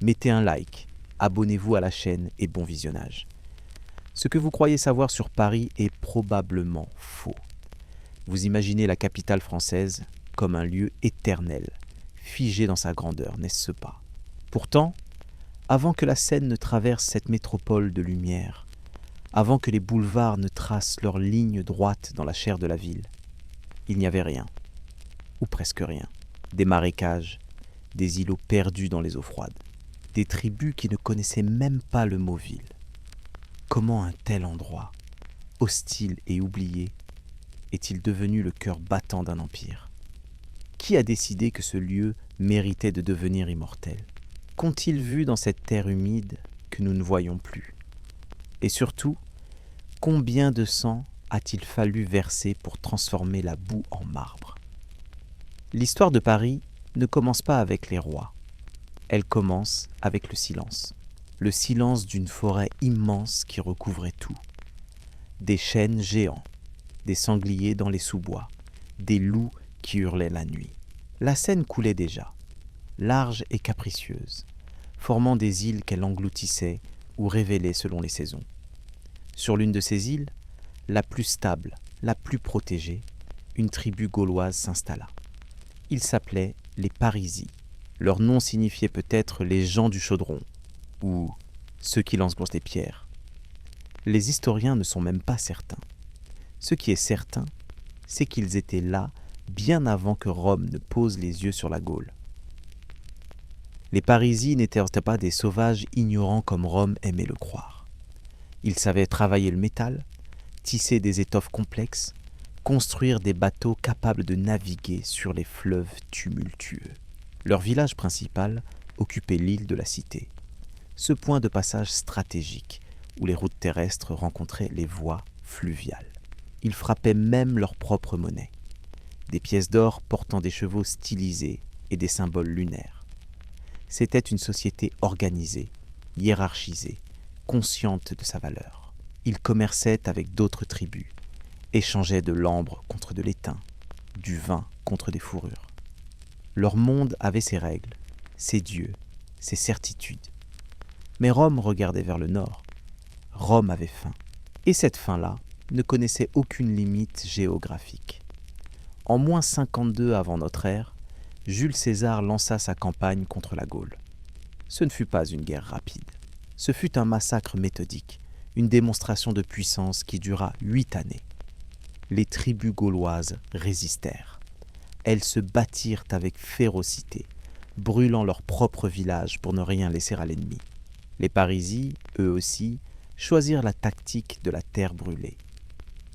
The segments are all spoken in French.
Mettez un like, abonnez-vous à la chaîne et bon visionnage. Ce que vous croyez savoir sur Paris est probablement faux. Vous imaginez la capitale française comme un lieu éternel, figé dans sa grandeur, n'est-ce pas? Pourtant, avant que la Seine ne traverse cette métropole de lumière, avant que les boulevards ne tracent leurs lignes droites dans la chair de la ville, il n'y avait rien, ou presque rien. Des marécages, des îlots perdus dans les eaux froides, des tribus qui ne connaissaient même pas le mot ville. Comment un tel endroit, hostile et oublié, est-il devenu le cœur battant d'un empire? Qui a décidé que ce lieu méritait de devenir immortel? Qu'ont-ils vu dans cette terre humide que nous ne voyons plus? Et surtout, combien de sang a-t-il fallu verser pour transformer la boue en marbre? L'histoire de Paris ne commence pas avec les rois. Elle commence avec le silence d'une forêt immense qui recouvrait tout. Des chênes géants, des sangliers dans les sous-bois, des loups qui hurlaient la nuit. La Seine coulait déjà, large et capricieuse, formant des îles qu'elle engloutissait ou révélait selon les saisons. Sur l'une de ces îles, la plus stable, la plus protégée, une tribu gauloise s'installa. Ils s'appelaient les Parisis. Leur nom signifiait peut-être les gens du chaudron, ou ceux qui lancent des pierres. Les historiens ne sont même pas certains. Ce qui est certain, c'est qu'ils étaient là bien avant que Rome ne pose les yeux sur la Gaule. Les Parisis n'étaient pas des sauvages ignorants comme Rome aimait le croire. Ils savaient travailler le métal, tisser des étoffes complexes, construire des bateaux capables de naviguer sur les fleuves tumultueux. Leur village principal occupait l'île de la Cité, ce point de passage stratégique où les routes terrestres rencontraient les voies fluviales. Ils frappaient même leur propre monnaie, des pièces d'or portant des chevaux stylisés et des symboles lunaires. C'était une société organisée, hiérarchisée, consciente de sa valeur. Ils commerçaient avec d'autres tribus, échangeaient de l'ambre contre de l'étain, du vin contre des fourrures. Leur monde avait ses règles, ses dieux, ses certitudes. Mais Rome regardait vers le nord. Rome avait faim. Et cette faim-là ne connaissait aucune limite géographique. En moins 52 avant notre ère, Jules César lança sa campagne contre la Gaule. Ce ne fut pas une guerre rapide. Ce fut un massacre méthodique, une démonstration de puissance qui dura 8 années. Les tribus gauloises résistèrent. Elles se battirent avec férocité, brûlant leur propre village pour ne rien laisser à l'ennemi. Les Parisis, eux aussi, choisirent la tactique de la terre brûlée.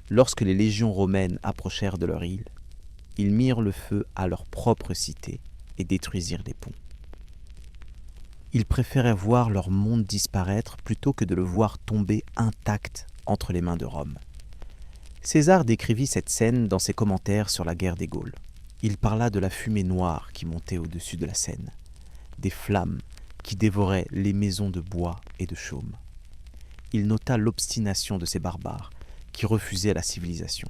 Lorsque les légions romaines approchèrent de leur île, ils mirent le feu à leur propre cité et détruisirent les ponts. Ils préféraient voir leur monde disparaître plutôt que de le voir tomber intact entre les mains de Rome. César décrivit cette scène dans ses commentaires sur la guerre des Gaules. Il parla de la fumée noire qui montait au-dessus de la Seine, des flammes qui dévoraient les maisons de bois et de chaume. Il nota l'obstination de ces barbares qui refusaient la civilisation.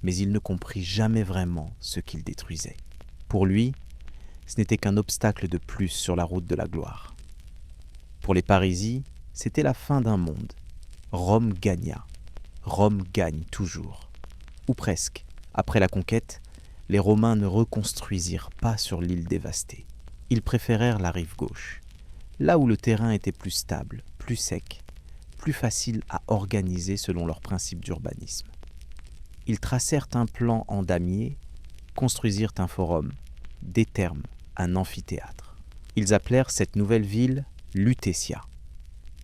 Mais il ne comprit jamais vraiment ce qu'ils détruisaient. Pour lui, ce n'était qu'un obstacle de plus sur la route de la gloire. Pour les Parisis, c'était la fin d'un monde. Rome gagna. Rome gagne toujours. Ou presque. Après la conquête, les Romains ne reconstruisirent pas sur l'île dévastée. Ils préférèrent la rive gauche, là où le terrain était plus stable, plus sec, plus facile à organiser selon leurs principes d'urbanisme. Ils tracèrent un plan en damier, construisirent un forum, des thermes, un amphithéâtre. Ils appelèrent cette nouvelle ville Lutetia,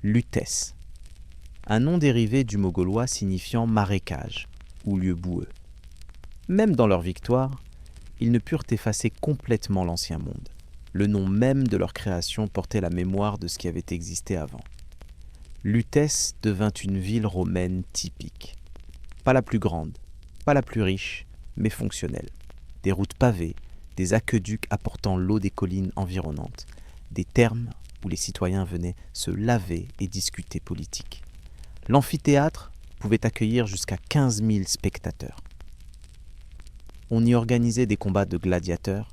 Lutèce, un nom dérivé du mot gaulois signifiant marécage ou lieu boueux. Même dans leur victoire, ils ne purent effacer complètement l'ancien monde. Le nom même de leur création portait la mémoire de ce qui avait existé avant. Lutèce devint une ville romaine typique. Pas la plus grande, pas la plus riche, mais fonctionnelle. Des routes pavées, des aqueducs apportant l'eau des collines environnantes, des thermes où les citoyens venaient se laver et discuter politique. L'amphithéâtre pouvait accueillir jusqu'à 15 000 spectateurs. On y organisait des combats de gladiateurs,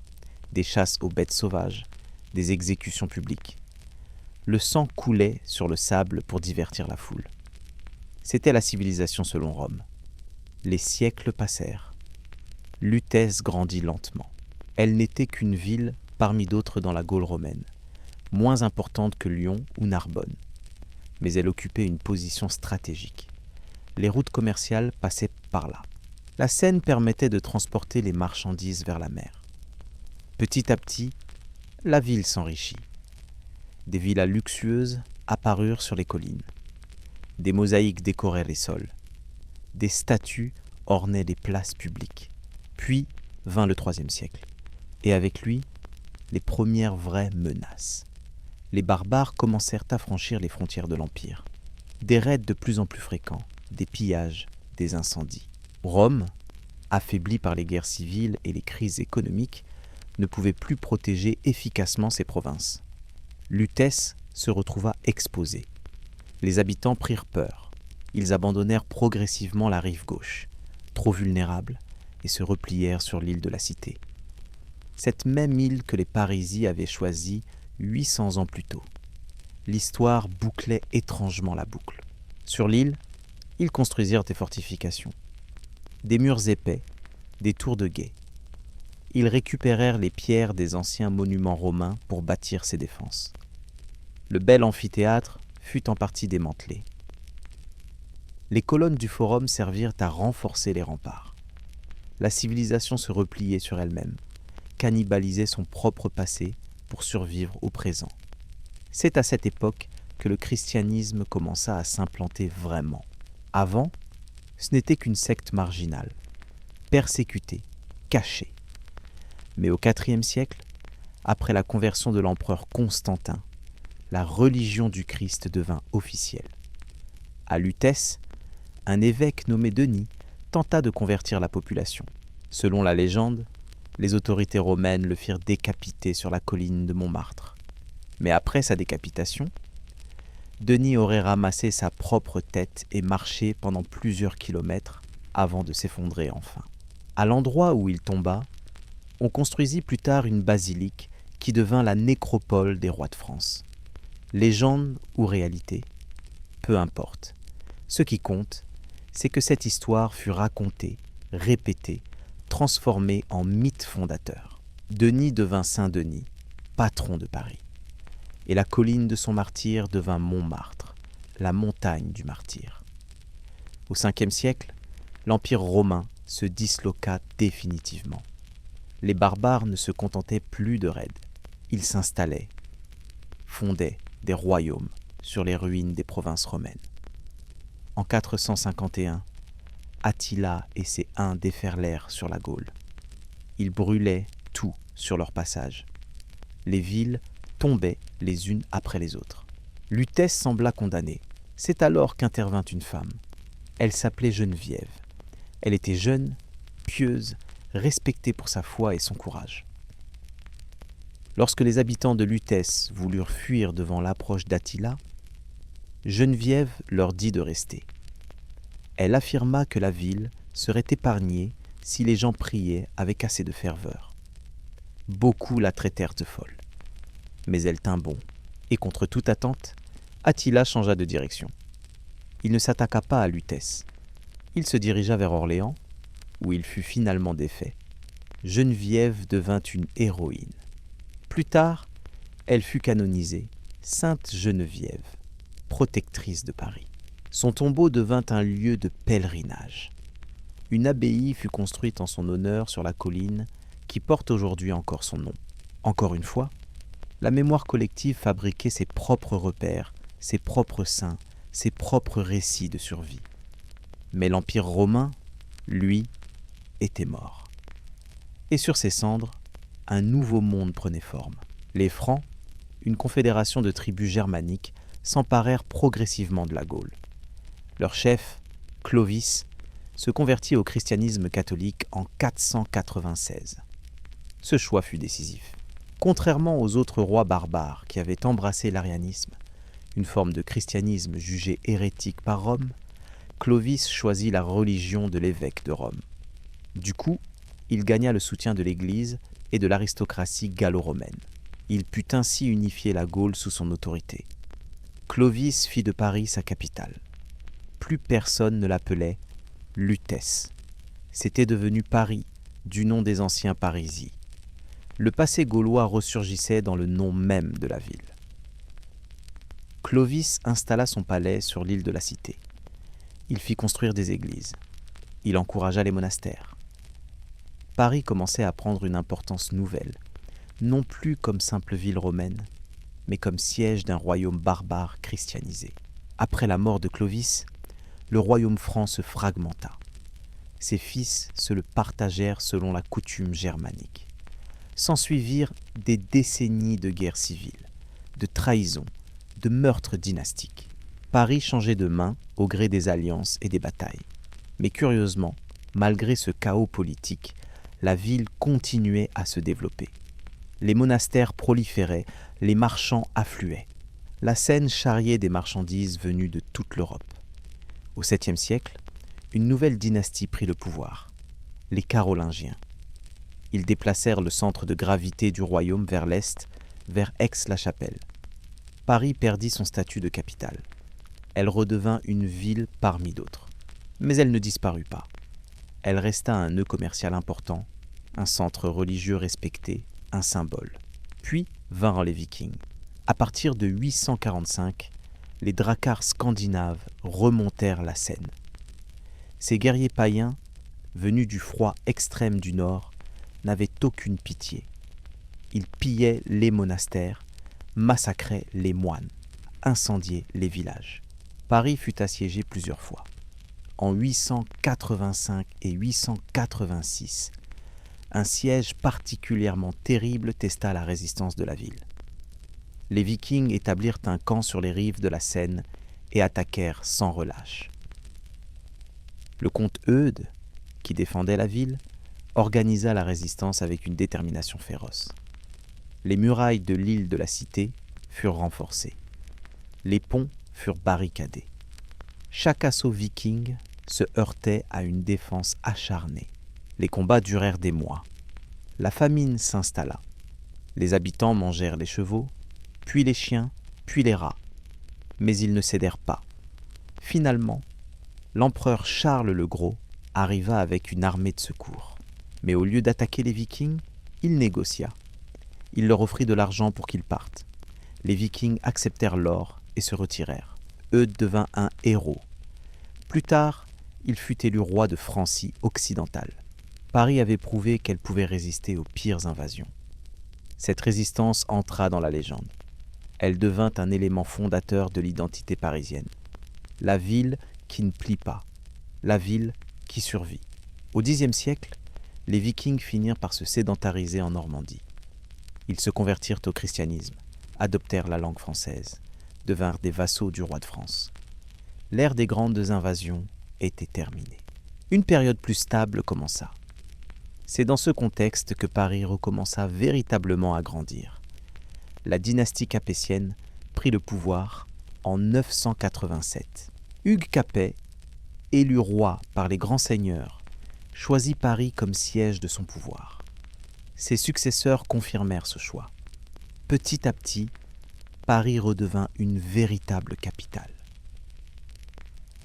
des chasses aux bêtes sauvages, des exécutions publiques. Le sang coulait sur le sable pour divertir la foule. C'était la civilisation selon Rome. Les siècles passèrent. Lutèce grandit lentement. Elle n'était qu'une ville parmi d'autres dans la Gaule romaine, moins importante que Lyon ou Narbonne. Mais elle occupait une position stratégique. Les routes commerciales passaient par là. La Seine permettait de transporter les marchandises vers la mer. Petit à petit, la ville s'enrichit. Des villas luxueuses apparurent sur les collines. Des mosaïques décoraient les sols. Des statues ornaient les places publiques. Puis vint le IIIe siècle. Et avec lui, les premières vraies menaces. Les barbares commencèrent à franchir les frontières de l'Empire. Des raids de plus en plus fréquents, des pillages, des incendies. Rome, affaiblie par les guerres civiles et les crises économiques, ne pouvait plus protéger efficacement ses provinces. Lutèce se retrouva exposée. Les habitants prirent peur. Ils abandonnèrent progressivement la rive gauche, trop vulnérable, et se replièrent sur l'île de la Cité. Cette même île que les Parisis avaient choisie 800 ans plus tôt. L'histoire bouclait étrangement la boucle. Sur l'île, ils construisirent des fortifications, des murs épais, des tours de guet. Ils récupérèrent les pierres des anciens monuments romains pour bâtir ces défenses. Le bel amphithéâtre fut en partie démantelé. Les colonnes du forum servirent à renforcer les remparts. La civilisation se repliait sur elle-même, cannibalisait son propre passé pour survivre au présent. C'est à cette époque que le christianisme commença à s'implanter vraiment. Avant, ce n'était qu'une secte marginale, persécutée, cachée. Mais au IVe siècle, après la conversion de l'empereur Constantin, la religion du Christ devint officielle. À Lutèce, un évêque nommé Denis tenta de convertir la population. Selon la légende, les autorités romaines le firent décapiter sur la colline de Montmartre. Mais après sa décapitation, Denis aurait ramassé sa propre tête et marché pendant plusieurs kilomètres avant de s'effondrer enfin. À l'endroit où il tomba, on construisit plus tard une basilique qui devint la nécropole des rois de France. Légende ou réalité, peu importe. Ce qui compte, c'est que cette histoire fut racontée, répétée, transformée en mythe fondateur. Denis devint Saint-Denis, patron de Paris. Et la colline de son martyr devint Montmartre, la montagne du martyr. Au Ve siècle, l'Empire romain se disloqua définitivement. Les barbares ne se contentaient plus de raids. Ils s'installaient, fondaient des royaumes sur les ruines des provinces romaines. En 451, Attila et ses Huns déferlèrent sur la Gaule. Ils brûlaient tout sur leur passage. Les villes tombaient les unes après les autres. Lutèce sembla condamnée. C'est alors qu'intervint une femme. Elle s'appelait Geneviève. Elle était jeune, pieuse, respectée pour sa foi et son courage. Lorsque les habitants de Lutèce voulurent fuir devant l'approche d'Attila, Geneviève leur dit de rester. Elle affirma que la ville serait épargnée si les gens priaient avec assez de ferveur. Beaucoup la traitèrent de folle. Mais elle tint bon, et contre toute attente, Attila changea de direction. Il ne s'attaqua pas à Lutèce. Il se dirigea vers Orléans, où il fut finalement défait. Geneviève devint une héroïne. Plus tard, elle fut canonisée, Sainte Geneviève, protectrice de Paris. Son tombeau devint un lieu de pèlerinage. Une abbaye fut construite en son honneur sur la colline qui porte aujourd'hui encore son nom. Encore une fois, la mémoire collective fabriquait ses propres repères, ses propres saints, ses propres récits de survie. Mais l'Empire romain, lui, était mort. Et sur ses cendres, un nouveau monde prenait forme. Les Francs, une confédération de tribus germaniques, s'emparèrent progressivement de la Gaule. Leur chef, Clovis, se convertit au christianisme catholique en 496. Ce choix fut décisif. Contrairement aux autres rois barbares qui avaient embrassé l'arianisme, une forme de christianisme jugée hérétique par Rome, Clovis choisit la religion de l'évêque de Rome. Du coup, il gagna le soutien de l'Église et de l'aristocratie gallo-romaine. Il put ainsi unifier la Gaule sous son autorité. Clovis fit de Paris sa capitale. Plus personne ne l'appelait Lutèce. C'était devenu Paris, du nom des anciens Parisis. Le passé gaulois ressurgissait dans le nom même de la ville. Clovis installa son palais sur l'île de la Cité. Il fit construire des églises. Il encouragea les monastères. Paris commençait à prendre une importance nouvelle, non plus comme simple ville romaine, mais comme siège d'un royaume barbare christianisé. Après la mort de Clovis, le royaume franc se fragmenta. Ses fils se le partagèrent selon la coutume germanique. S'ensuivirent des décennies de guerres civiles, de trahisons, de meurtres dynastiques. Paris changeait de main au gré des alliances et des batailles. Mais curieusement, malgré ce chaos politique, la ville continuait à se développer. Les monastères proliféraient, les marchands affluaient. La Seine charriait des marchandises venues de toute l'Europe. Au 7e siècle, une nouvelle dynastie prit le pouvoir, les Carolingiens. Ils déplacèrent le centre de gravité du royaume vers l'est, vers Aix-la-Chapelle. Paris perdit son statut de capitale. Elle redevint une ville parmi d'autres. Mais elle ne disparut pas. Elle resta un nœud commercial important, un centre religieux respecté, un symbole. Puis vinrent les Vikings. À partir de 845, les dracars scandinaves remontèrent la Seine. Ces guerriers païens, venus du froid extrême du nord, n'avaient aucune pitié. Ils pillaient les monastères, massacraient les moines, incendiaient les villages. Paris fut assiégé plusieurs fois. En 885 et 886, un siège particulièrement terrible testa la résistance de la ville. Les Vikings établirent un camp sur les rives de la Seine et attaquèrent sans relâche. Le comte Eudes, qui défendait la ville, organisa la résistance avec une détermination féroce. Les murailles de l'île de la Cité furent renforcées. Les ponts furent barricadés. Chaque assaut viking se heurtait à une défense acharnée. Les combats durèrent des mois. La famine s'installa. Les habitants mangèrent les chevaux, puis les chiens, puis les rats. Mais ils ne cédèrent pas. Finalement, l'empereur Charles le Gros arriva avec une armée de secours. Mais au lieu d'attaquer les Vikings, il négocia. Il leur offrit de l'argent pour qu'ils partent. Les Vikings acceptèrent l'or et se retirèrent. Eudes devint un héros. Plus tard, il fut élu roi de Francie occidentale. Paris avait prouvé qu'elle pouvait résister aux pires invasions. Cette résistance entra dans la légende. Elle devint un élément fondateur de l'identité parisienne. La ville qui ne plie pas, la ville qui survit. Au Xe siècle, les Vikings finirent par se sédentariser en Normandie. Ils se convertirent au christianisme, adoptèrent la langue française, devinrent des vassaux du roi de France. L'ère des grandes invasions était terminée. Une période plus stable commença. C'est dans ce contexte que Paris recommença véritablement à grandir. La dynastie capétienne prit le pouvoir en 987. Hugues Capet, élu roi par les grands seigneurs, choisit Paris comme siège de son pouvoir. Ses successeurs confirmèrent ce choix. Petit à petit, Paris redevint une véritable capitale.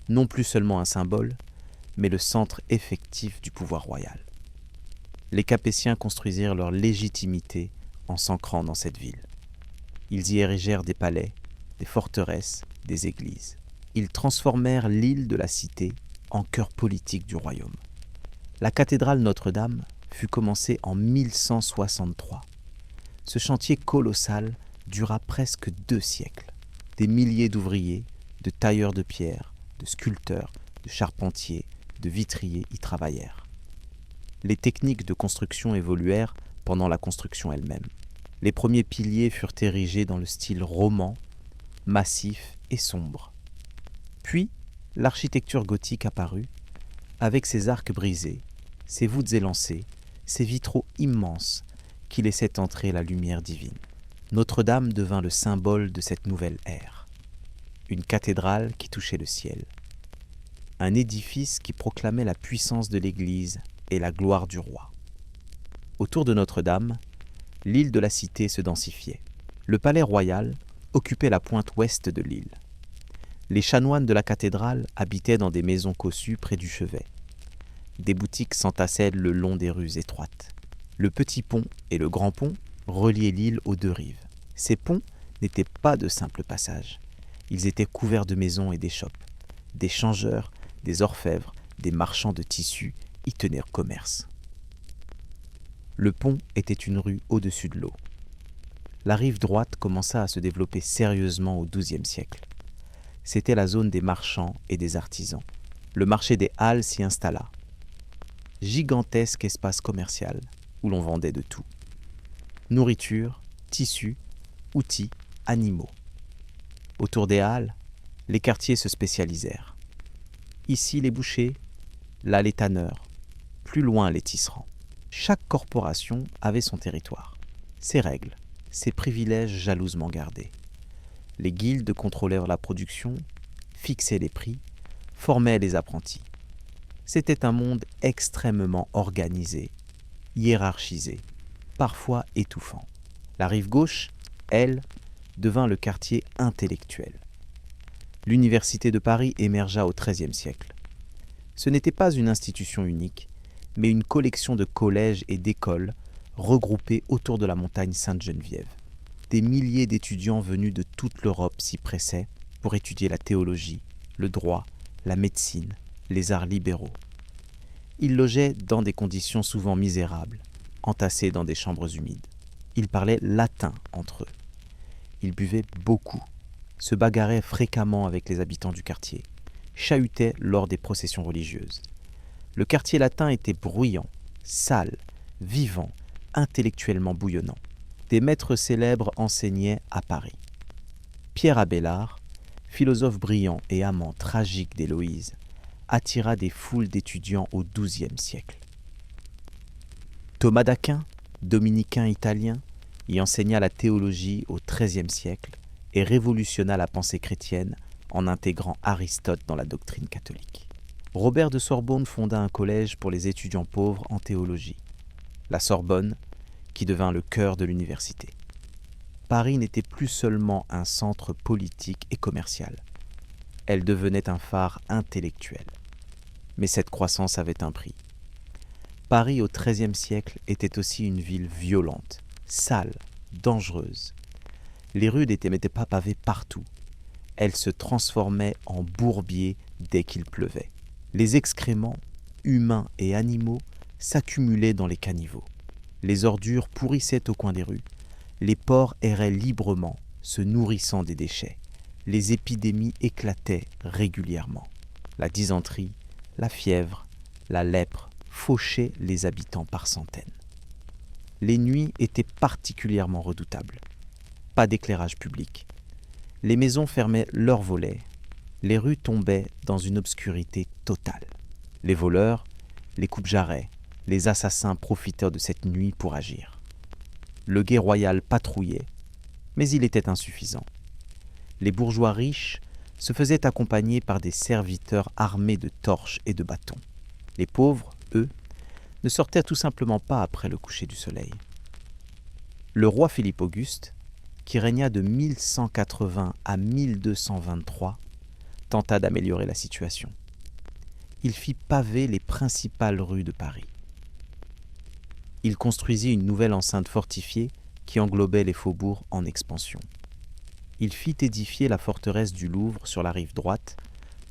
Non plus seulement un symbole, mais le centre effectif du pouvoir royal. Les Capétiens construisirent leur légitimité en s'ancrant dans cette ville. Ils y érigèrent des palais, des forteresses, des églises. Ils transformèrent l'île de la Cité en cœur politique du royaume. La cathédrale Notre-Dame fut commencée en 1163. Ce chantier colossal dura presque 2 siècles. Des milliers d'ouvriers, de tailleurs de pierre, de sculpteurs, de charpentiers, de vitriers y travaillèrent. Les techniques de construction évoluèrent pendant la construction elle-même. Les premiers piliers furent érigés dans le style roman, massif et sombre. Puis, l'architecture gothique apparut, avec ses arcs brisés, ses voûtes élancées, ses vitraux immenses qui laissaient entrer la lumière divine. Notre-Dame devint le symbole de cette nouvelle ère. Une cathédrale qui touchait le ciel. Un édifice qui proclamait la puissance de l'Église et la gloire du roi. Autour de Notre-Dame, L'île de la Cité se densifiait. Le palais royal occupait la pointe ouest de l'île. Les chanoines de la cathédrale habitaient dans des maisons cossues près du chevet. Des boutiques s'entassaient le long des rues étroites. Le petit pont et le grand pont reliaient l'île aux deux rives. Ces ponts n'étaient pas de simples passages. Ils étaient couverts de maisons et d'échoppes. Des changeurs, des orfèvres, des marchands de tissus y tenaient commerce. Le pont était une rue au-dessus de l'eau. La rive droite commença à se développer sérieusement au XIIe siècle. C'était la zone des marchands et des artisans. Le marché des Halles s'y installa. Gigantesque espace commercial où l'on vendait de tout. Nourriture, tissus, outils, animaux. Autour des Halles, les quartiers se spécialisèrent. Ici les bouchers, là les tanneurs, plus loin les tisserands. Chaque corporation avait son territoire, ses règles, ses privilèges jalousement gardés. Les guildes contrôlèrent la production, fixaient les prix, formaient les apprentis. C'était un monde extrêmement organisé, hiérarchisé, parfois étouffant. La rive gauche, elle, devint le quartier intellectuel. L'université de Paris émergea au XIIIe siècle. Ce n'était pas une institution unique, mais une collection de collèges et d'écoles regroupés autour de la montagne Sainte-Geneviève. Des milliers d'étudiants venus de toute l'Europe s'y pressaient pour étudier la théologie, le droit, la médecine, les arts libéraux. Ils logeaient dans des conditions souvent misérables, entassés dans des chambres humides. Ils parlaient latin entre eux. Ils buvaient beaucoup, se bagarraient fréquemment avec les habitants du quartier, chahutaient lors des processions religieuses. Le quartier latin était bruyant, sale, vivant, intellectuellement bouillonnant. Des maîtres célèbres enseignaient à Paris. Pierre Abélard, philosophe brillant et amant tragique d'Héloïse, attira des foules d'étudiants au XIIe siècle. Thomas d'Aquin, dominicain italien, y enseigna la théologie au XIIIe siècle et révolutionna la pensée chrétienne en intégrant Aristote dans la doctrine catholique. Robert de Sorbonne fonda un collège pour les étudiants pauvres en théologie, la Sorbonne, qui devint le cœur de l'université. Paris n'était plus seulement un centre politique et commercial. Elle devenait un phare intellectuel. Mais cette croissance avait un prix. Paris au XIIIe siècle était aussi une ville violente, sale, dangereuse. Les rues n'étaient pas pavées partout. Elles se transformaient en bourbiers dès qu'il pleuvait. Les excréments, humains et animaux, s'accumulaient dans les caniveaux. Les ordures pourrissaient au coin des rues. Les porcs erraient librement, se nourrissant des déchets. Les épidémies éclataient régulièrement. La dysenterie, la fièvre, la lèpre fauchaient les habitants par centaines. Les nuits étaient particulièrement redoutables. Pas d'éclairage public. Les maisons fermaient leurs volets. Les rues tombaient dans une obscurité totale. Les voleurs, les coupe-jarrets, les assassins profitèrent de cette nuit pour agir. Le guet royal patrouillait, mais il était insuffisant. Les bourgeois riches se faisaient accompagner par des serviteurs armés de torches et de bâtons. Les pauvres, eux, ne sortaient tout simplement pas après le coucher du soleil. Le roi Philippe Auguste, qui régna de 1180 à 1223, tenta d'améliorer la situation. Il fit paver les principales rues de Paris. Il construisit une nouvelle enceinte fortifiée qui englobait les faubourgs en expansion. Il fit édifier la forteresse du Louvre sur la rive droite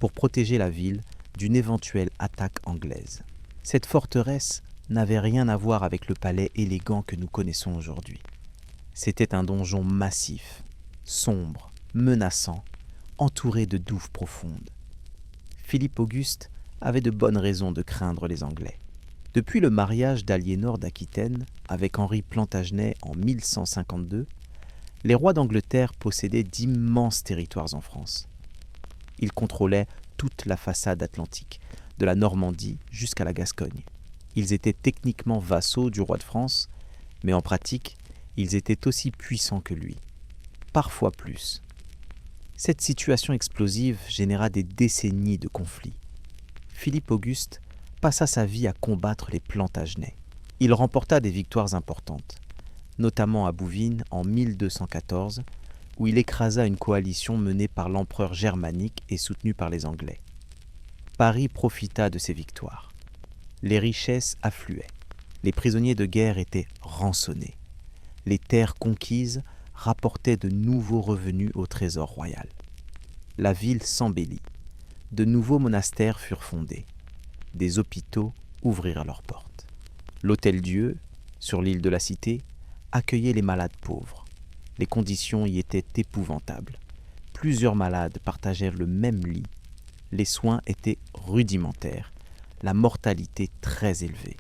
pour protéger la ville d'une éventuelle attaque anglaise. Cette forteresse n'avait rien à voir avec le palais élégant que nous connaissons aujourd'hui. C'était un donjon massif, sombre, menaçant, entouré de douves profondes. Philippe Auguste avait de bonnes raisons de craindre les Anglais. Depuis le mariage d'Aliénor d'Aquitaine avec Henri Plantagenet en 1152, les rois d'Angleterre possédaient d'immenses territoires en France. Ils contrôlaient toute la façade atlantique, de la Normandie jusqu'à la Gascogne. Ils étaient techniquement vassaux du roi de France, mais en pratique, ils étaient aussi puissants que lui, parfois plus. Cette situation explosive généra des décennies de conflits. Philippe Auguste passa sa vie à combattre les Plantagenets. Il remporta des victoires importantes. notamment à Bouvines en 1214, où il écrasa une coalition menée par l'empereur germanique et soutenue par les Anglais. Paris profita de ces victoires. Les richesses affluaient. Les prisonniers de guerre étaient rançonnés. Les terres conquises rapportaient de nouveaux revenus au trésor royal. La ville s'embellit. De nouveaux monastères furent fondés. Des hôpitaux ouvrirent leurs portes. L'Hôtel-Dieu, sur l'île de la Cité, accueillait les malades pauvres. Les conditions y étaient épouvantables. Plusieurs malades partagèrent le même lit. Les soins étaient rudimentaires, la mortalité très élevée.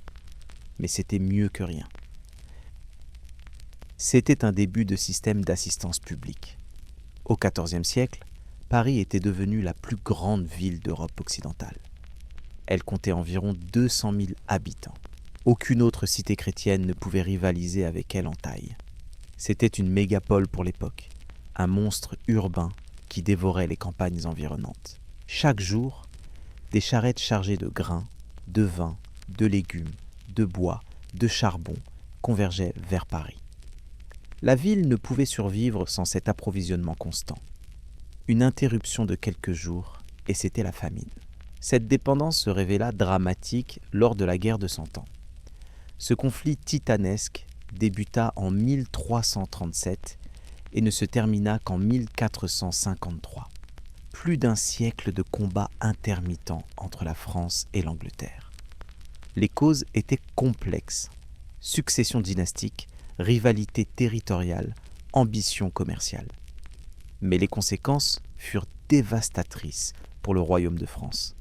Mais c'était mieux que rien. C'était un début de système d'assistance publique. Au XIVe siècle, Paris était devenue la plus grande ville d'Europe occidentale. Elle comptait environ 200 000 habitants. Aucune autre cité chrétienne ne pouvait rivaliser avec elle en taille. C'était une mégapole pour l'époque, un monstre urbain qui dévorait les campagnes environnantes. Chaque jour, des charrettes chargées de grains, de vin, de légumes, de bois, de charbon convergeaient vers Paris. La ville ne pouvait survivre sans cet approvisionnement constant. Une interruption de quelques jours, et c'était la famine. Cette dépendance se révéla dramatique lors de la guerre de Cent Ans. Ce conflit titanesque débuta en 1337 et ne se termina qu'en 1453. Plus d'un siècle de combats intermittents entre la France et l'Angleterre. Les causes étaient complexes. Succession dynastique, rivalité territoriale, ambition commerciale. Mais les conséquences furent dévastatrices pour le royaume de France.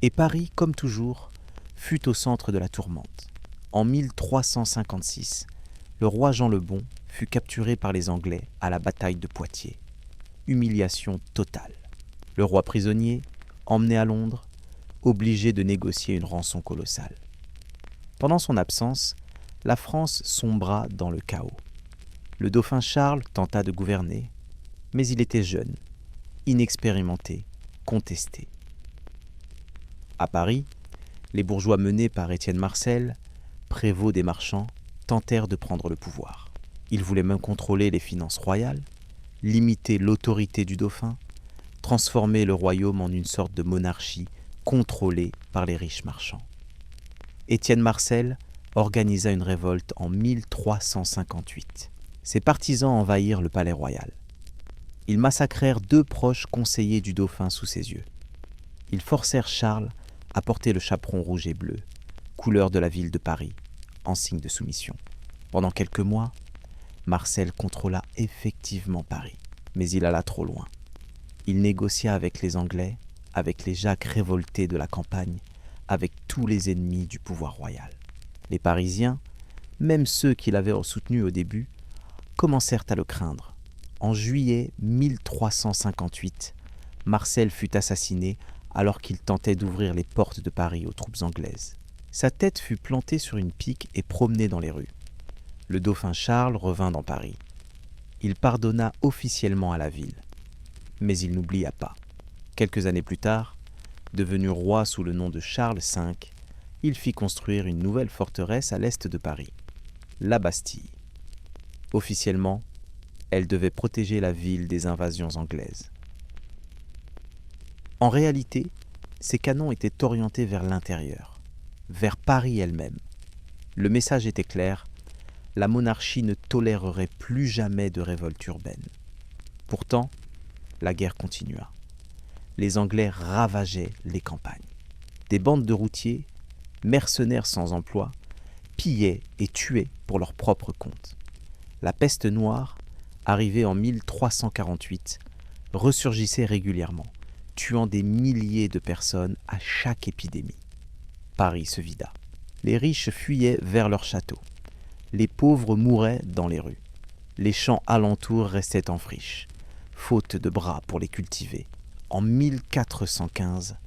Et Paris, comme toujours, fut au centre de la tourmente. En 1356, le roi Jean le Bon fut capturé par les Anglais à la bataille de Poitiers. Humiliation totale. Le roi prisonnier, emmené à Londres, obligé de négocier une rançon colossale. Pendant son absence, la France sombra dans le chaos. Le dauphin Charles tenta de gouverner, mais il était jeune, inexpérimenté, contesté. À Paris, les bourgeois menés par Étienne Marcel, prévôt des marchands, tentèrent de prendre le pouvoir. Ils voulaient même contrôler les finances royales, limiter l'autorité du dauphin, transformer le royaume en une sorte de monarchie contrôlée par les riches marchands. Étienne Marcel organisa une révolte en 1358. Ses partisans envahirent le palais royal. Ils massacrèrent 2 proches conseillers du dauphin sous ses yeux. Ils forcèrent Charles à porter le chaperon rouge et bleu, couleur de la ville de Paris, en signe de soumission. Pendant quelques mois, Marcel contrôla effectivement Paris, mais il alla trop loin. Il négocia avec les Anglais, avec les Jacques révoltés de la campagne, avec tous les ennemis du pouvoir royal. Les Parisiens, même ceux qui l'avaient soutenu au début, commencèrent à le craindre. En juillet 1358, Marcel fut assassiné alors qu'il tentait d'ouvrir les portes de Paris aux troupes anglaises. Sa tête fut plantée sur une pique et promenée dans les rues. Le dauphin Charles revint dans Paris. Il pardonna officiellement à la ville. Mais il n'oublia pas. Quelques années plus tard, devenu roi sous le nom de Charles V, il fit construire une nouvelle forteresse à l'est de Paris, la Bastille. Officiellement, elle devait protéger la ville des invasions anglaises. En réalité, ces canons étaient orientés vers l'intérieur, vers Paris elle-même. Le message était clair, la monarchie ne tolérerait plus jamais de révolte urbaine. Pourtant, la guerre continua. Les Anglais ravageaient les campagnes. Des bandes de routiers, mercenaires sans emploi, pillaient et tuaient pour leur propre compte. La peste noire, arrivée en 1348, ressurgissait régulièrement, tuant des milliers de personnes à chaque épidémie. Paris se vida. Les riches fuyaient vers leurs châteaux. Les pauvres mouraient dans les rues. Les champs alentours restaient en friche, faute de bras pour les cultiver. En 1415,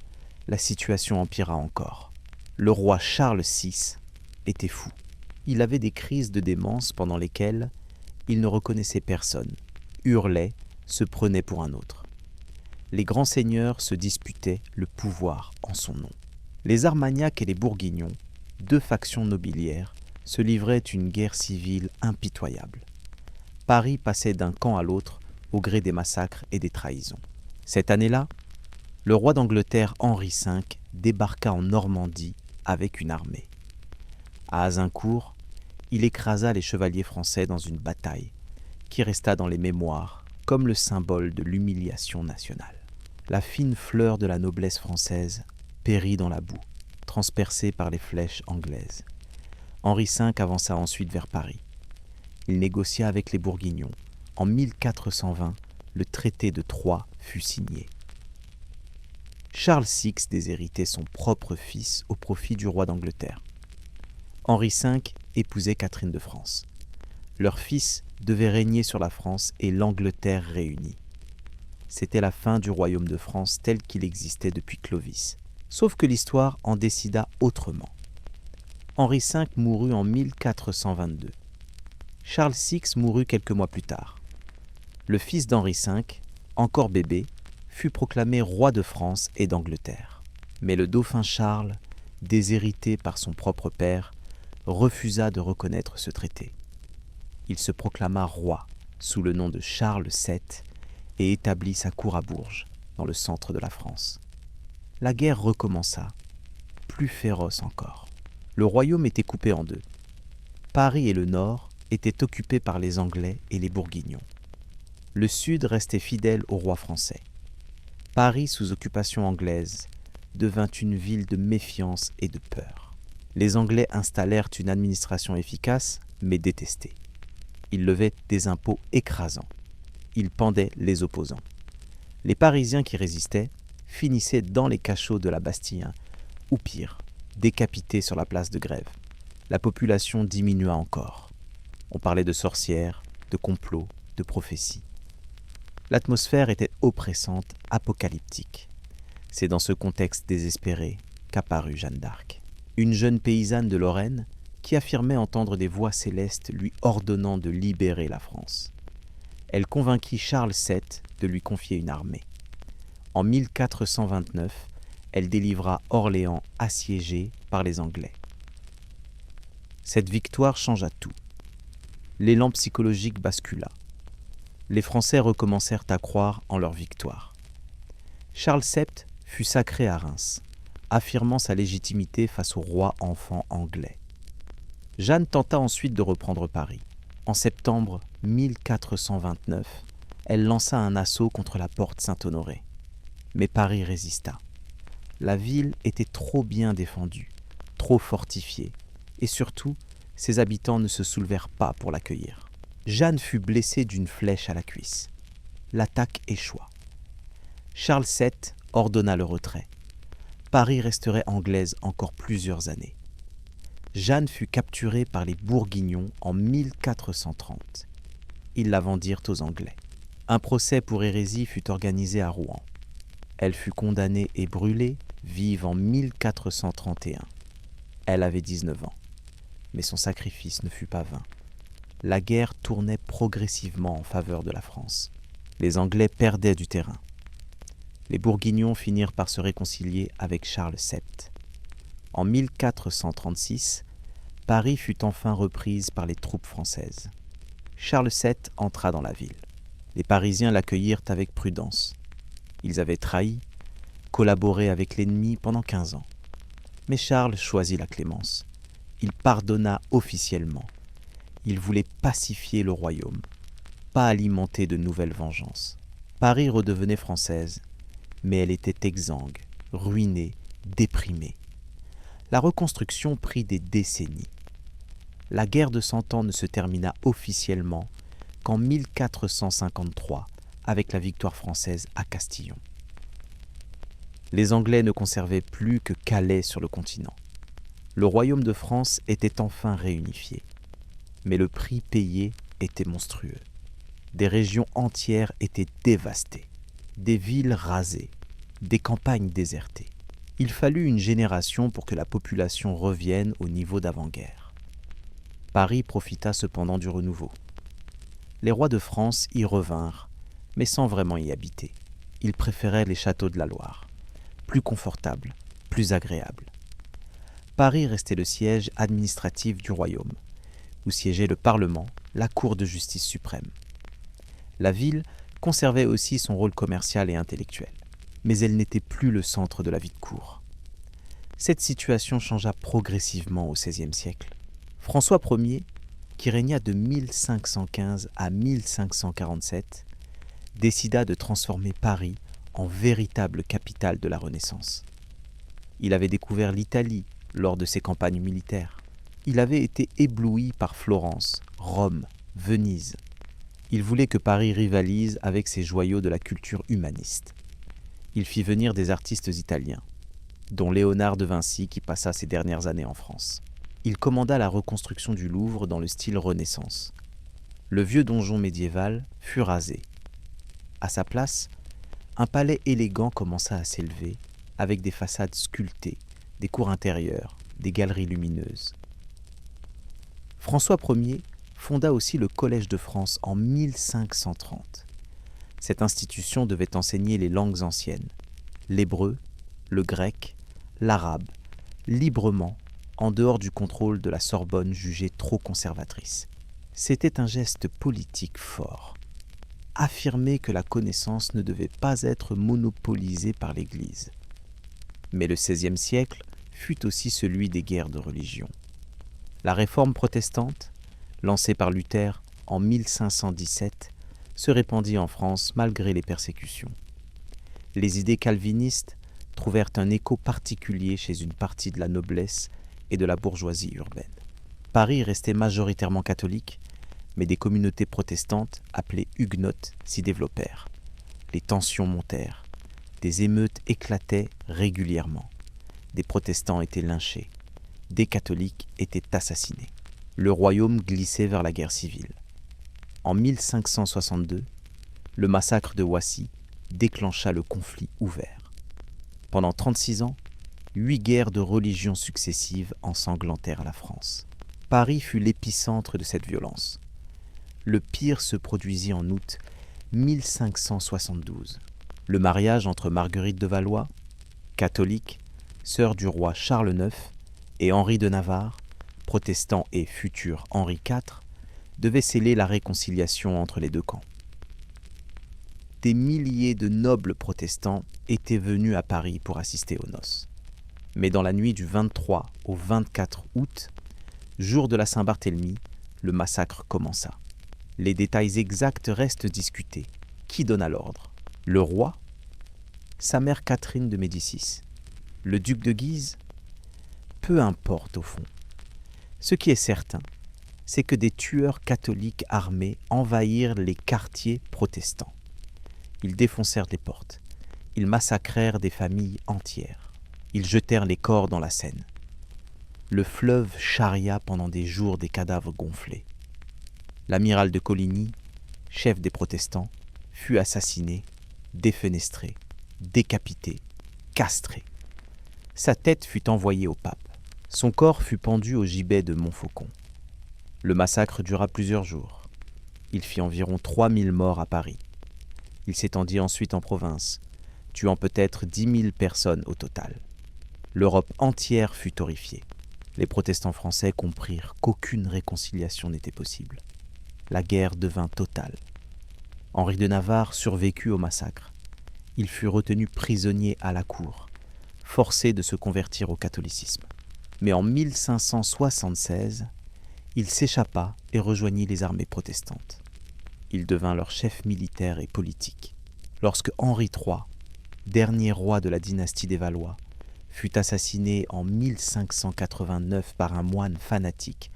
la situation empira encore. Le roi Charles VI était fou. Il avait des crises de démence pendant lesquelles il ne reconnaissait personne, hurlait, se prenait pour un autre. Les grands seigneurs se disputaient le pouvoir en son nom. Les Armagnacs et les Bourguignons, 2 factions nobiliaires, se livrait une guerre civile impitoyable. Paris passait d'un camp à l'autre au gré des massacres et des trahisons. Cette année-là, le roi d'Angleterre Henri V débarqua en Normandie avec une armée. À Azincourt, il écrasa les chevaliers français dans une bataille qui resta dans les mémoires comme le symbole de l'humiliation nationale. La fine fleur de la noblesse française périt dans la boue, transpercée par les flèches anglaises. Henri V avança ensuite vers Paris. Il négocia avec les Bourguignons. En 1420, le traité de Troyes fut signé. Charles VI déshéritait son propre fils au profit du roi d'Angleterre. Henri V épousait Catherine de France. Leur fils devait régner sur la France et l'Angleterre réunie. C'était la fin du royaume de France tel qu'il existait depuis Clovis. Sauf que l'histoire en décida autrement. Henri V mourut en 1422. Charles VI mourut quelques mois plus tard. Le fils d'Henri V, encore bébé, fut proclamé roi de France et d'Angleterre. Mais le dauphin Charles, déshérité par son propre père, refusa de reconnaître ce traité. Il se proclama roi sous le nom de Charles VII et établit sa cour à Bourges, dans le centre de la France. La guerre recommença, plus féroce encore. Le royaume était coupé en deux. Paris et le nord étaient occupés par les Anglais et les Bourguignons. Le sud restait fidèle au roi français. Paris, sous occupation anglaise, devint une ville de méfiance et de peur. Les Anglais installèrent une administration efficace, mais détestée. Ils levaient des impôts écrasants. Ils pendaient les opposants. Les Parisiens qui résistaient finissaient dans les cachots de la Bastille, ou pire, décapités sur la place de Grève. La population diminua encore. On parlait de sorcières, de complots, de prophéties. L'atmosphère était oppressante, apocalyptique. C'est dans ce contexte désespéré qu'apparut Jeanne d'Arc. Une jeune paysanne de Lorraine qui affirmait entendre des voix célestes lui ordonnant de libérer la France. Elle convainquit Charles VII de lui confier une armée. En 1429, elle délivra Orléans assiégé par les Anglais. Cette victoire changea tout. L'élan psychologique bascula. Les Français recommencèrent à croire en leur victoire. Charles VII fut sacré à Reims, affirmant sa légitimité face au roi enfant anglais. Jeanne tenta ensuite de reprendre Paris. En septembre 1429, elle lança un assaut contre la porte Saint-Honoré. Mais Paris résista. La ville était trop bien défendue, trop fortifiée, et surtout, ses habitants ne se soulevèrent pas pour l'accueillir. Jeanne fut blessée d'une flèche à la cuisse. L'attaque échoua. Charles VII ordonna le retrait. Paris resterait anglaise encore plusieurs années. Jeanne fut capturée par les Bourguignons en 1430. Ils la vendirent aux Anglais. Un procès pour hérésie fut organisé à Rouen. Elle fut condamnée et brûlée, vive en 1431. Elle avait 19 ans. Mais son sacrifice ne fut pas vain. La guerre tournait progressivement en faveur de la France. Les Anglais perdaient du terrain. Les Bourguignons finirent par se réconcilier avec Charles VII. En 1436, Paris fut enfin reprise par les troupes françaises. Charles VII entra dans la ville. Les Parisiens l'accueillirent avec prudence. Ils avaient trahi, collaboré avec l'ennemi pendant 15 ans. Mais Charles choisit la clémence. Il pardonna officiellement. Il voulait pacifier le royaume, pas alimenter de nouvelles vengeances. Paris redevenait française, mais elle était exsangue, ruinée, déprimée. La reconstruction prit des décennies. La guerre de Cent Ans ne se termina officiellement qu'en 1453, avec la victoire française à Castillon. Les Anglais ne conservaient plus que Calais sur le continent. Le royaume de France était enfin réunifié. Mais le prix payé était monstrueux. Des régions entières étaient dévastées, des villes rasées, des campagnes désertées. Il fallut une génération pour que la population revienne au niveau d'avant-guerre. Paris profita cependant du renouveau. Les rois de France y revinrent, mais sans vraiment y habiter. Ils préféraient les châteaux de la Loire, plus confortables, plus agréables. Paris restait le siège administratif du royaume, où siégeait le Parlement, la Cour de justice suprême. La ville conservait aussi son rôle commercial et intellectuel, mais elle n'était plus le centre de la vie de cour. Cette situation changea progressivement au XVIe siècle. François Ier, qui régna de 1515 à 1547, décida de transformer Paris en véritable capitale de la Renaissance. Il avait découvert l'Italie lors de ses campagnes militaires. Il avait été ébloui par Florence, Rome, Venise. Il voulait que Paris rivalise avec ses joyaux de la culture humaniste. Il fit venir des artistes italiens, dont Léonard de Vinci qui passa ses dernières années en France. Il commanda la reconstruction du Louvre dans le style Renaissance. Le vieux donjon médiéval fut rasé. À sa place, un palais élégant commença à s'élever, avec des façades sculptées, des cours intérieures, des galeries lumineuses. François Ier fonda aussi le Collège de France en 1530. Cette institution devait enseigner les langues anciennes, l'hébreu, le grec, l'arabe, librement, en dehors du contrôle de la Sorbonne jugée trop conservatrice. C'était un geste politique fort. Affirmer que la connaissance ne devait pas être monopolisée par l'Église. Mais le XVIe siècle fut aussi celui des guerres de religion. La réforme protestante, lancée par Luther en 1517, se répandit en France malgré les persécutions. Les idées calvinistes trouvèrent un écho particulier chez une partie de la noblesse et de la bourgeoisie urbaine. Paris restait majoritairement catholique, mais des communautés protestantes, appelées huguenotes, s'y développèrent. Les tensions montèrent. Des émeutes éclataient régulièrement. Des protestants étaient lynchés. Des catholiques étaient assassinés. Le royaume glissait vers la guerre civile. En 1562, le massacre de Wassy déclencha le conflit ouvert. Pendant 36 ans, 8 guerres de religion successives ensanglantèrent la France. Paris fut l'épicentre de cette violence. Le pire se produisit en août 1572. Le mariage entre Marguerite de Valois, catholique, sœur du roi Charles IX, et Henri de Navarre, protestant et futur Henri IV, devait sceller la réconciliation entre les deux camps. Des milliers de nobles protestants étaient venus à Paris pour assister aux noces. Mais dans la nuit du 23 au 24 août, jour de la Saint-Barthélemy, le massacre commença. Les détails exacts restent discutés. Qui donna l'ordre? Le roi? Sa mère Catherine de Médicis? Le duc de Guise? Peu importe au fond. Ce qui est certain, c'est que des tueurs catholiques armés envahirent les quartiers protestants. Ils défoncèrent les portes. Ils massacrèrent des familles entières. Ils jetèrent les corps dans la Seine. Le fleuve charria pendant des jours des cadavres gonflés. L'amiral de Coligny, chef des protestants, fut assassiné, défenestré, décapité, castré. Sa tête fut envoyée au pape. Son corps fut pendu au gibet de Montfaucon. Le massacre dura plusieurs jours. Il fit environ 3000 morts à Paris. Il s'étendit ensuite en province, tuant peut-être 10 000 personnes au total. L'Europe entière fut horrifiée. Les protestants français comprirent qu'aucune réconciliation n'était possible. La guerre devint totale. Henri de Navarre survécut au massacre. Il fut retenu prisonnier à la cour, forcé de se convertir au catholicisme. Mais en 1576, il s'échappa et rejoignit les armées protestantes. Il devint leur chef militaire et politique. Lorsque Henri III, dernier roi de la dynastie des Valois, fut assassiné en 1589 par un moine fanatique,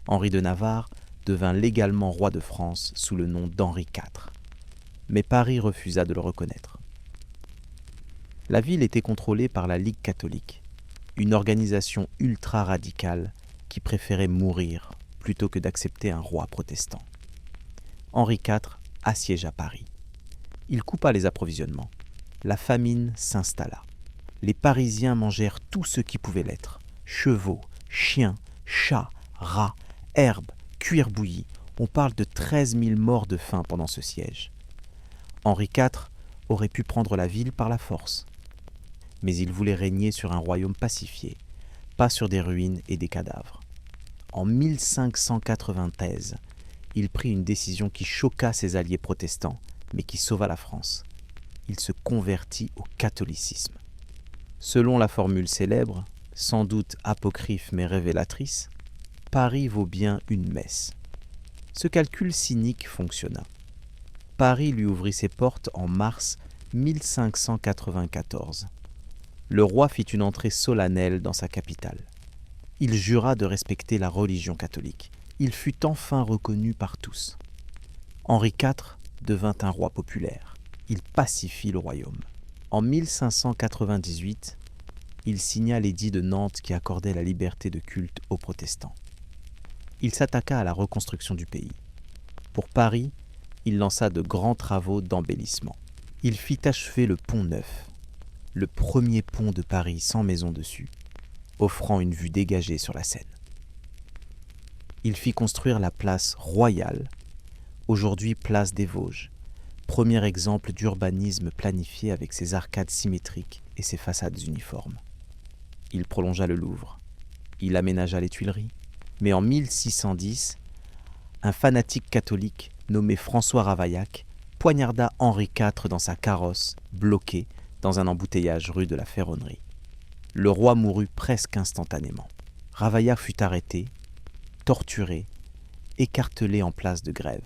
Henri de Navarre devint légalement roi de France sous le nom d'Henri IV. Mais Paris refusa de le reconnaître. La ville était contrôlée par la Ligue catholique, une organisation ultra-radicale qui préférait mourir plutôt que d'accepter un roi protestant. Henri IV assiégea Paris. Il coupa les approvisionnements. La famine s'installa. Les Parisiens mangèrent tout ce qui pouvait l'être. Chevaux, chiens, chats, rats, herbes, cuir bouilli. On parle de 13 000 morts de faim pendant ce siège. Henri IV aurait pu prendre la ville par la force. Mais il voulait régner sur un royaume pacifié, pas sur des ruines et des cadavres. En 1593, il prit une décision qui choqua ses alliés protestants, mais qui sauva la France. Il se convertit au catholicisme. Selon la formule célèbre, sans doute apocryphe mais révélatrice, Paris vaut bien une messe. Ce calcul cynique fonctionna. Paris lui ouvrit ses portes en mars 1594. Le roi fit une entrée solennelle dans sa capitale. Il jura de respecter la religion catholique. Il fut enfin reconnu par tous. Henri IV devint un roi populaire. Il pacifie le royaume. En 1598, il signa l'édit de Nantes qui accordait la liberté de culte aux protestants. Il s'attaqua à la reconstruction du pays. Pour Paris, il lança de grands travaux d'embellissement. Il fit achever le Pont Neuf, le premier pont de Paris sans maison dessus, offrant une vue dégagée sur la Seine. Il fit construire la place Royale, aujourd'hui place des Vosges, premier exemple d'urbanisme planifié avec ses arcades symétriques et ses façades uniformes. Il prolongea le Louvre, il aménagea les Tuileries, mais en 1610, un fanatique catholique nommé François Ravaillac poignarda Henri IV dans sa carrosse, bloquée dans un embouteillage rue de la Ferronnerie. Le roi mourut presque instantanément. Ravaillac fut arrêté, torturé, écartelé en place de grève.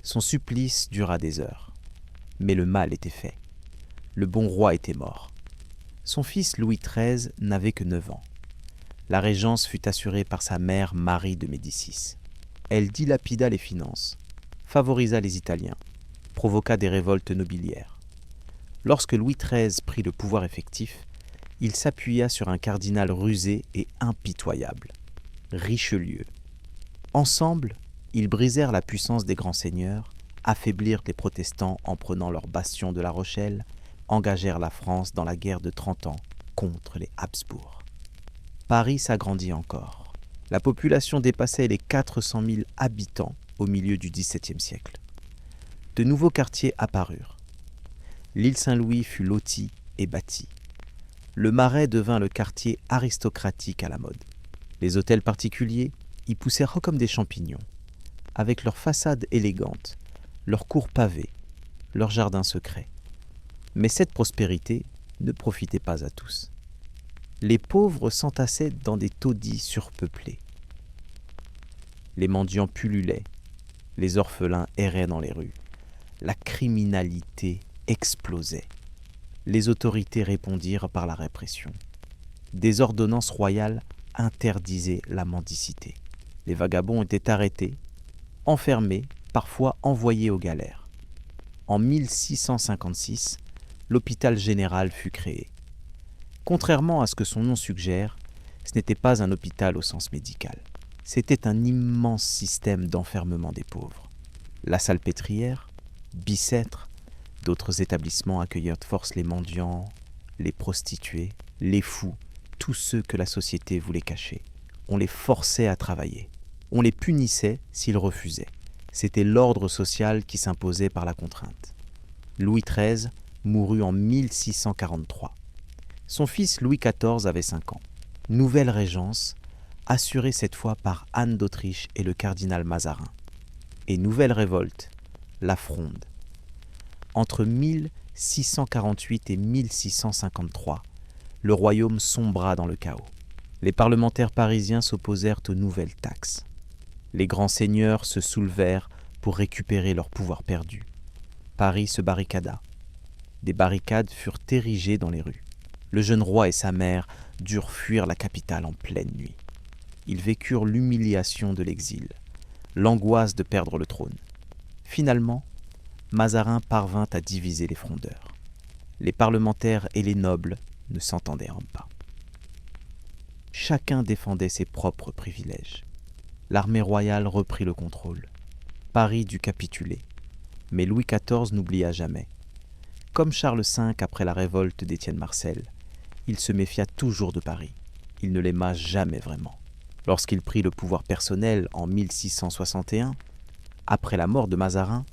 Son supplice dura des heures, mais le mal était fait. Le bon roi était mort. Son fils Louis XIII n'avait que 9 ans. La régence fut assurée par sa mère Marie de Médicis. Elle dilapida les finances, favorisa les Italiens, provoqua des révoltes nobiliaires. Lorsque Louis XIII prit le pouvoir effectif, il s'appuya sur un cardinal rusé et impitoyable, Richelieu. Ensemble, ils brisèrent la puissance des grands seigneurs, affaiblirent les protestants en prenant leur bastion de La Rochelle, engagèrent la France dans la guerre de 30 ans contre les Habsbourg. Paris s'agrandit encore. La population dépassait les 400 000 habitants au milieu du XVIIe siècle. De nouveaux quartiers apparurent. L'île Saint-Louis fut lotie et bâtie. Le Marais devint le quartier aristocratique à la mode. Les hôtels particuliers y poussèrent comme des champignons, avec leurs façades élégantes, leurs cours pavées, leurs jardins secrets. Mais cette prospérité ne profitait pas à tous. Les pauvres s'entassaient dans des taudis surpeuplés. Les mendiants pullulaient, les orphelins erraient dans les rues. La criminalité explosait. Les autorités répondirent par la répression. Des ordonnances royales interdisaient la mendicité. Les vagabonds étaient arrêtés, enfermés, parfois envoyés aux galères. En 1656, l'hôpital général fut créé. Contrairement à ce que son nom suggère, ce n'était pas un hôpital au sens médical. C'était un immense système d'enfermement des pauvres. La Salpêtrière, Bicêtre, d'autres établissements accueillèrent de force les mendiants, les prostituées, les fous, tous ceux que la société voulait cacher. On les forçait à travailler. On les punissait s'ils refusaient. C'était l'ordre social qui s'imposait par la contrainte. Louis XIII mourut en 1643. Son fils Louis XIV avait 5 ans. Nouvelle régence, assurée cette fois par Anne d'Autriche et le cardinal Mazarin. Et nouvelle révolte, la Fronde. Entre 1648 et 1653, le royaume sombra dans le chaos. Les parlementaires parisiens s'opposèrent aux nouvelles taxes. Les grands seigneurs se soulevèrent pour récupérer leur pouvoir perdu. Paris se barricada. Des barricades furent érigées dans les rues. Le jeune roi et sa mère durent fuir la capitale en pleine nuit. Ils vécurent l'humiliation de l'exil, l'angoisse de perdre le trône. Finalement, Mazarin parvint à diviser les frondeurs. Les parlementaires et les nobles ne s'entendaient pas. Chacun défendait ses propres privilèges. L'armée royale reprit le contrôle. Paris dut capituler. Mais Louis XIV n'oublia jamais. Comme Charles V après la révolte d'Étienne Marcel, il se méfia toujours de Paris. Il ne l'aima jamais vraiment. Lorsqu'il prit le pouvoir personnel en 1661, après la mort de Mazarin,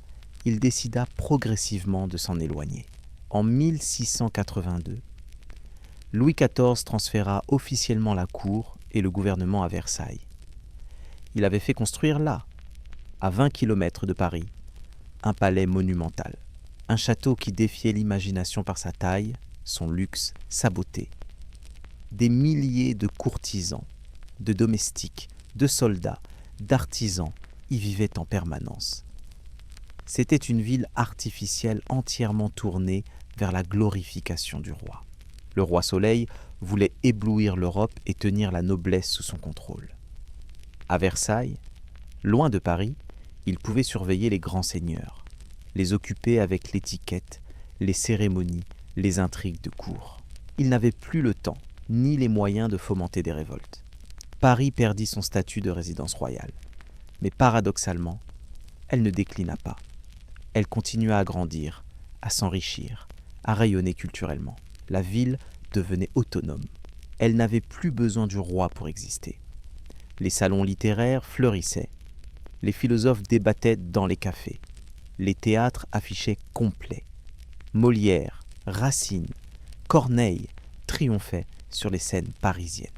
il décida progressivement de s'en éloigner. En 1682, Louis XIV transféra officiellement la cour et le gouvernement à Versailles. Il avait fait construire là, à 20 km de Paris, un palais monumental. Un château qui défiait l'imagination par sa taille, son luxe, sa beauté. Des milliers de courtisans, de domestiques, de soldats, d'artisans y vivaient en permanence. C'était une ville artificielle entièrement tournée vers la glorification du roi. Le roi Soleil voulait éblouir l'Europe et tenir la noblesse sous son contrôle. À Versailles, loin de Paris, il pouvait surveiller les grands seigneurs, les occuper avec l'étiquette, les cérémonies, les intrigues de cour. Il n'avait plus le temps, ni les moyens de fomenter des révoltes. Paris perdit son statut de résidence royale. Mais paradoxalement, elle ne déclina pas. Elle continua à grandir, à s'enrichir, à rayonner culturellement. La ville devenait autonome. Elle n'avait plus besoin du roi pour exister. Les salons littéraires fleurissaient. Les philosophes débattaient dans les cafés. Les théâtres affichaient complets. Molière, Racine, Corneille triomphaient sur les scènes parisiennes.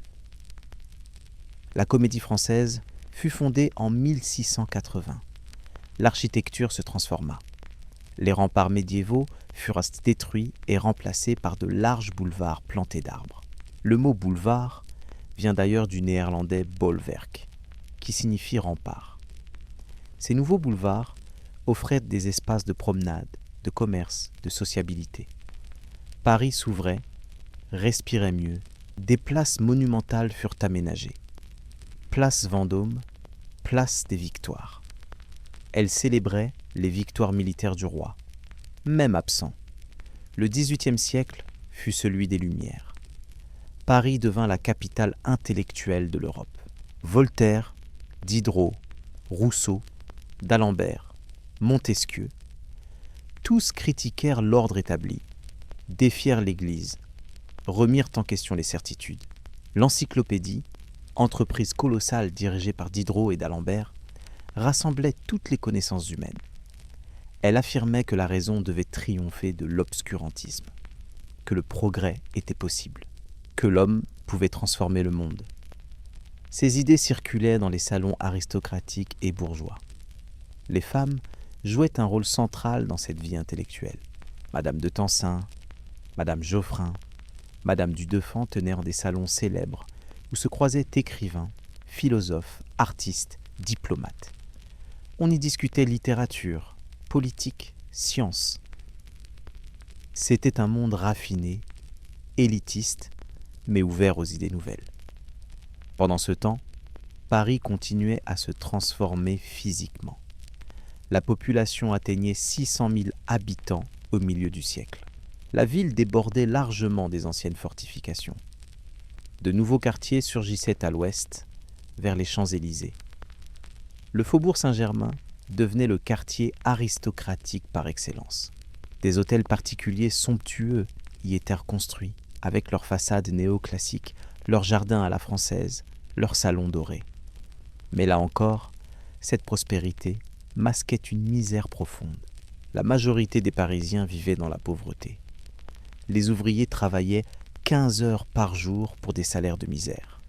La Comédie Française fut fondée en 1680. L'architecture se transforma. Les remparts médiévaux furent détruits et remplacés par de larges boulevards plantés d'arbres. Le mot boulevard vient d'ailleurs du néerlandais bolwerk, qui signifie rempart. Ces nouveaux boulevards offraient des espaces de promenade, de commerce, de sociabilité. Paris s'ouvrait, respirait mieux, des places monumentales furent aménagées. Place Vendôme, place des Victoires. Elle célébrait les victoires militaires du roi, même absent. Le XVIIIe siècle fut celui des Lumières. Paris devint la capitale intellectuelle de l'Europe. Voltaire, Diderot, Rousseau, d'Alembert, Montesquieu, tous critiquèrent l'ordre établi, défièrent l'Église, remirent en question les certitudes. L'encyclopédie, entreprise colossale dirigée par Diderot et d'Alembert, rassemblait toutes les connaissances humaines. Elle affirmait que la raison devait triompher de l'obscurantisme, que le progrès était possible, que l'homme pouvait transformer le monde. Ces idées circulaient dans les salons aristocratiques et bourgeois. Les femmes jouaient un rôle central dans cette vie intellectuelle. Madame de Tencin, Madame Geoffrin, Madame du Deffand tenaient des salons célèbres où se croisaient écrivains, philosophes, artistes, diplomates. On y discutait littérature, politique, science. C'était un monde raffiné, élitiste, mais ouvert aux idées nouvelles. Pendant ce temps, Paris continuait à se transformer physiquement. La population atteignait 600 000 habitants au milieu du siècle. La ville débordait largement des anciennes fortifications. De nouveaux quartiers surgissaient à l'ouest, vers les Champs-Élysées. Le faubourg Saint-Germain devenait le quartier aristocratique par excellence. Des hôtels particuliers somptueux y étaient construits, avec leurs façades néoclassiques, leurs jardins à la française, leurs salons dorés. Mais là encore, cette prospérité masquait une misère profonde. La majorité des Parisiens vivaient dans la pauvreté. Les ouvriers travaillaient 15 heures par jour pour des salaires de misère.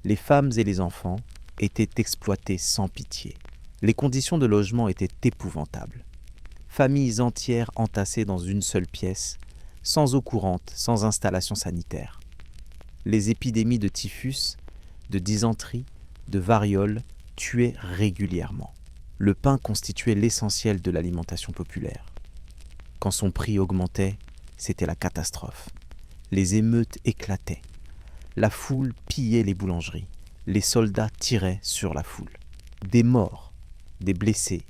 Les femmes et les enfants étaient exploités sans pitié. Les conditions de logement étaient épouvantables. Familles entières entassées dans une seule pièce, sans eau courante, sans installation sanitaire. Les épidémies de typhus, de dysenterie, de variole tuaient régulièrement. Le pain constituait l'essentiel de l'alimentation populaire. Quand son prix augmentait, c'était la catastrophe. Les émeutes éclataient. La foule pillait les boulangeries. Les soldats tiraient sur la foule. Des morts, des blessés.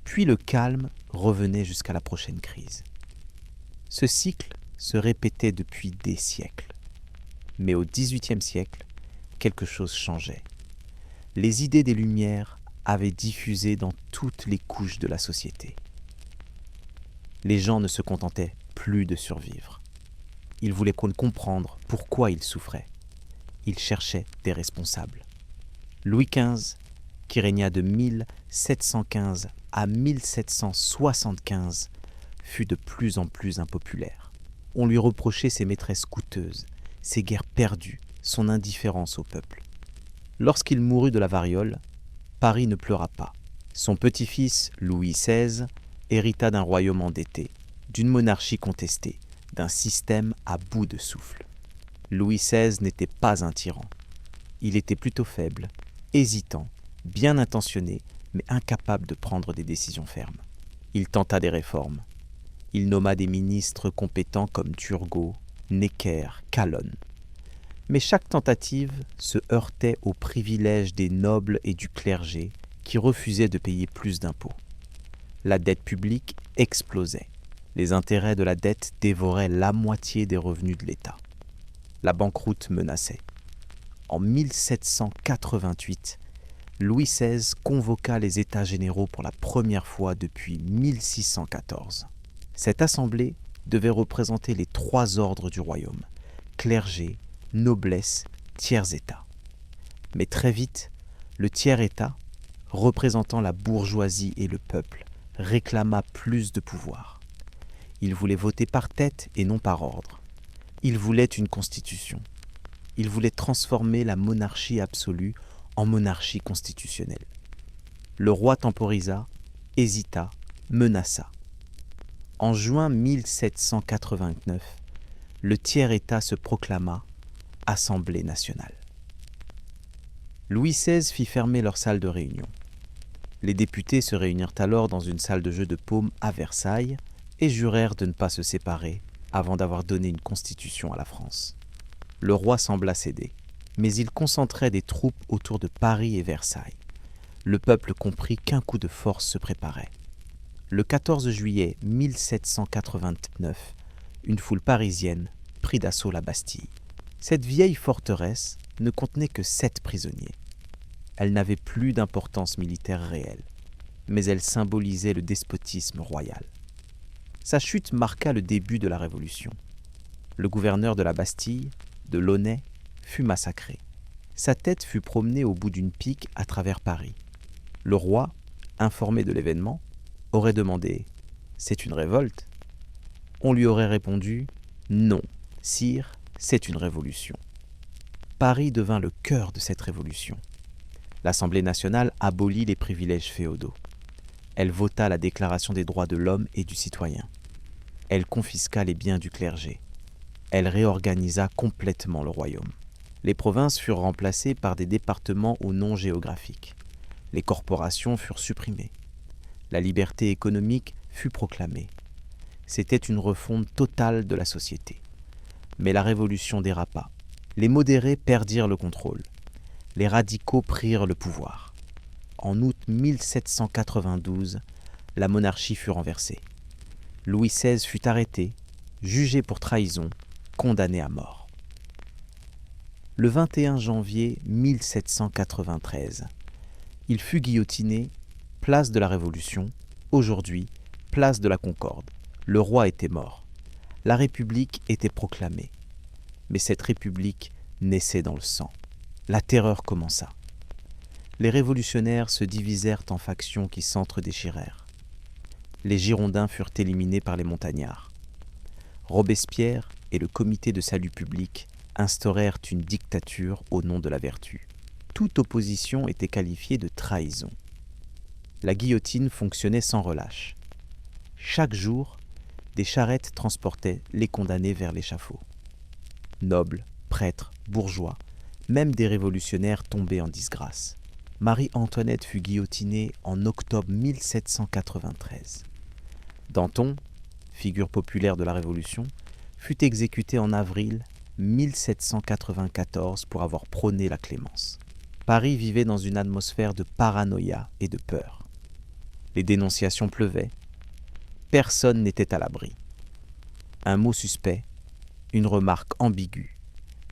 Puis le calme revenait jusqu'à la prochaine crise. Ce cycle se répétait depuis des siècles. Mais au XVIIIe siècle, quelque chose changeait. Les idées des Lumières avaient diffusé dans toutes les couches de la société. Les gens ne se contentaient plus de survivre. Ils voulaient comprendre pourquoi ils souffraient. Ils cherchaient des responsables. Louis XV, qui régna de 1715 à 1775, fut de plus en plus impopulaire. On lui reprochait ses maîtresses coûteuses, ses guerres perdues, son indifférence au peuple. Lorsqu'il mourut de la variole, Paris ne pleura pas. Son petit-fils, Louis XVI, hérita d'un royaume endetté, d'une monarchie contestée, d'un système à bout de souffle. Louis XVI n'était pas un tyran. Il était plutôt faible, hésitant, bien intentionné, mais incapable de prendre des décisions fermes. Il tenta des réformes. Il nomma des ministres compétents comme Turgot, Necker, Calonne. Mais chaque tentative se heurtait aux privilèges des nobles et du clergé qui refusaient de payer plus d'impôts. La dette publique explosait. Les intérêts de la dette dévoraient la moitié des revenus de l'État. La banqueroute menaçait. En 1788, Louis XVI convoqua les États généraux pour la première fois depuis 1614. Cette assemblée devait représenter les 3 ordres du royaume, clergé, noblesse, tiers-État. Mais très vite, le tiers-État, représentant la bourgeoisie et le peuple, réclama plus de pouvoir. Il voulait voter par tête et non par ordre. Il voulait une constitution. Il voulait transformer la monarchie absolue en monarchie constitutionnelle. Le roi temporisa, hésita, menaça. En juin 1789, le tiers-État se proclama Assemblée nationale. Louis XVI fit fermer leur salle de réunion. Les députés se réunirent alors dans une salle de jeu de paume à Versailles et jurèrent de ne pas se séparer avant d'avoir donné une constitution à la France. Le roi sembla céder, mais il concentrait des troupes autour de Paris et Versailles. Le peuple comprit qu'un coup de force se préparait. Le 14 juillet 1789, une foule parisienne prit d'assaut la Bastille. Cette vieille forteresse ne contenait que 7 prisonniers. Elle n'avait plus d'importance militaire réelle, mais elle symbolisait le despotisme royal. Sa chute marqua le début de la Révolution. Le gouverneur de la Bastille, de Launay, fut massacré. Sa tête fut promenée au bout d'une pique à travers Paris. Le roi, informé de l'événement, aurait demandé « C'est une révolte ?» On lui aurait répondu « Non, sire, c'est une révolution. » Paris devint le cœur de cette révolution. L'Assemblée nationale abolit les privilèges féodaux. Elle vota la Déclaration des droits de l'homme et du citoyen. Elle confisqua les biens du clergé. Elle réorganisa complètement le royaume. Les provinces furent remplacées par des départements au nom géographique. Les corporations furent supprimées. La liberté économique fut proclamée. C'était une refonte totale de la société. Mais la révolution dérapa. Les modérés perdirent le contrôle. Les radicaux prirent le pouvoir. En août 1792, la monarchie fut renversée. Louis XVI fut arrêté, jugé pour trahison, condamné à mort. Le 21 janvier 1793, il fut guillotiné, place de la Révolution, aujourd'hui, place de la Concorde. Le roi était mort. La République était proclamée. Mais cette République naissait dans le sang. La terreur commença. Les révolutionnaires se divisèrent en factions qui s'entre-déchirèrent. Les Girondins furent éliminés par les montagnards. Robespierre et le Comité de salut public instaurèrent une dictature au nom de la vertu. Toute opposition était qualifiée de trahison. La guillotine fonctionnait sans relâche. Chaque jour, des charrettes transportaient les condamnés vers l'échafaud. Nobles, prêtres, bourgeois, même des révolutionnaires tombaient en disgrâce. Marie-Antoinette fut guillotinée en octobre 1793. Danton, figure populaire de la Révolution, fut exécuté en avril 1794 pour avoir prôné la clémence. Paris vivait dans une atmosphère de paranoïa et de peur. Les dénonciations pleuvaient. Personne n'était à l'abri. Un mot suspect, une remarque ambiguë,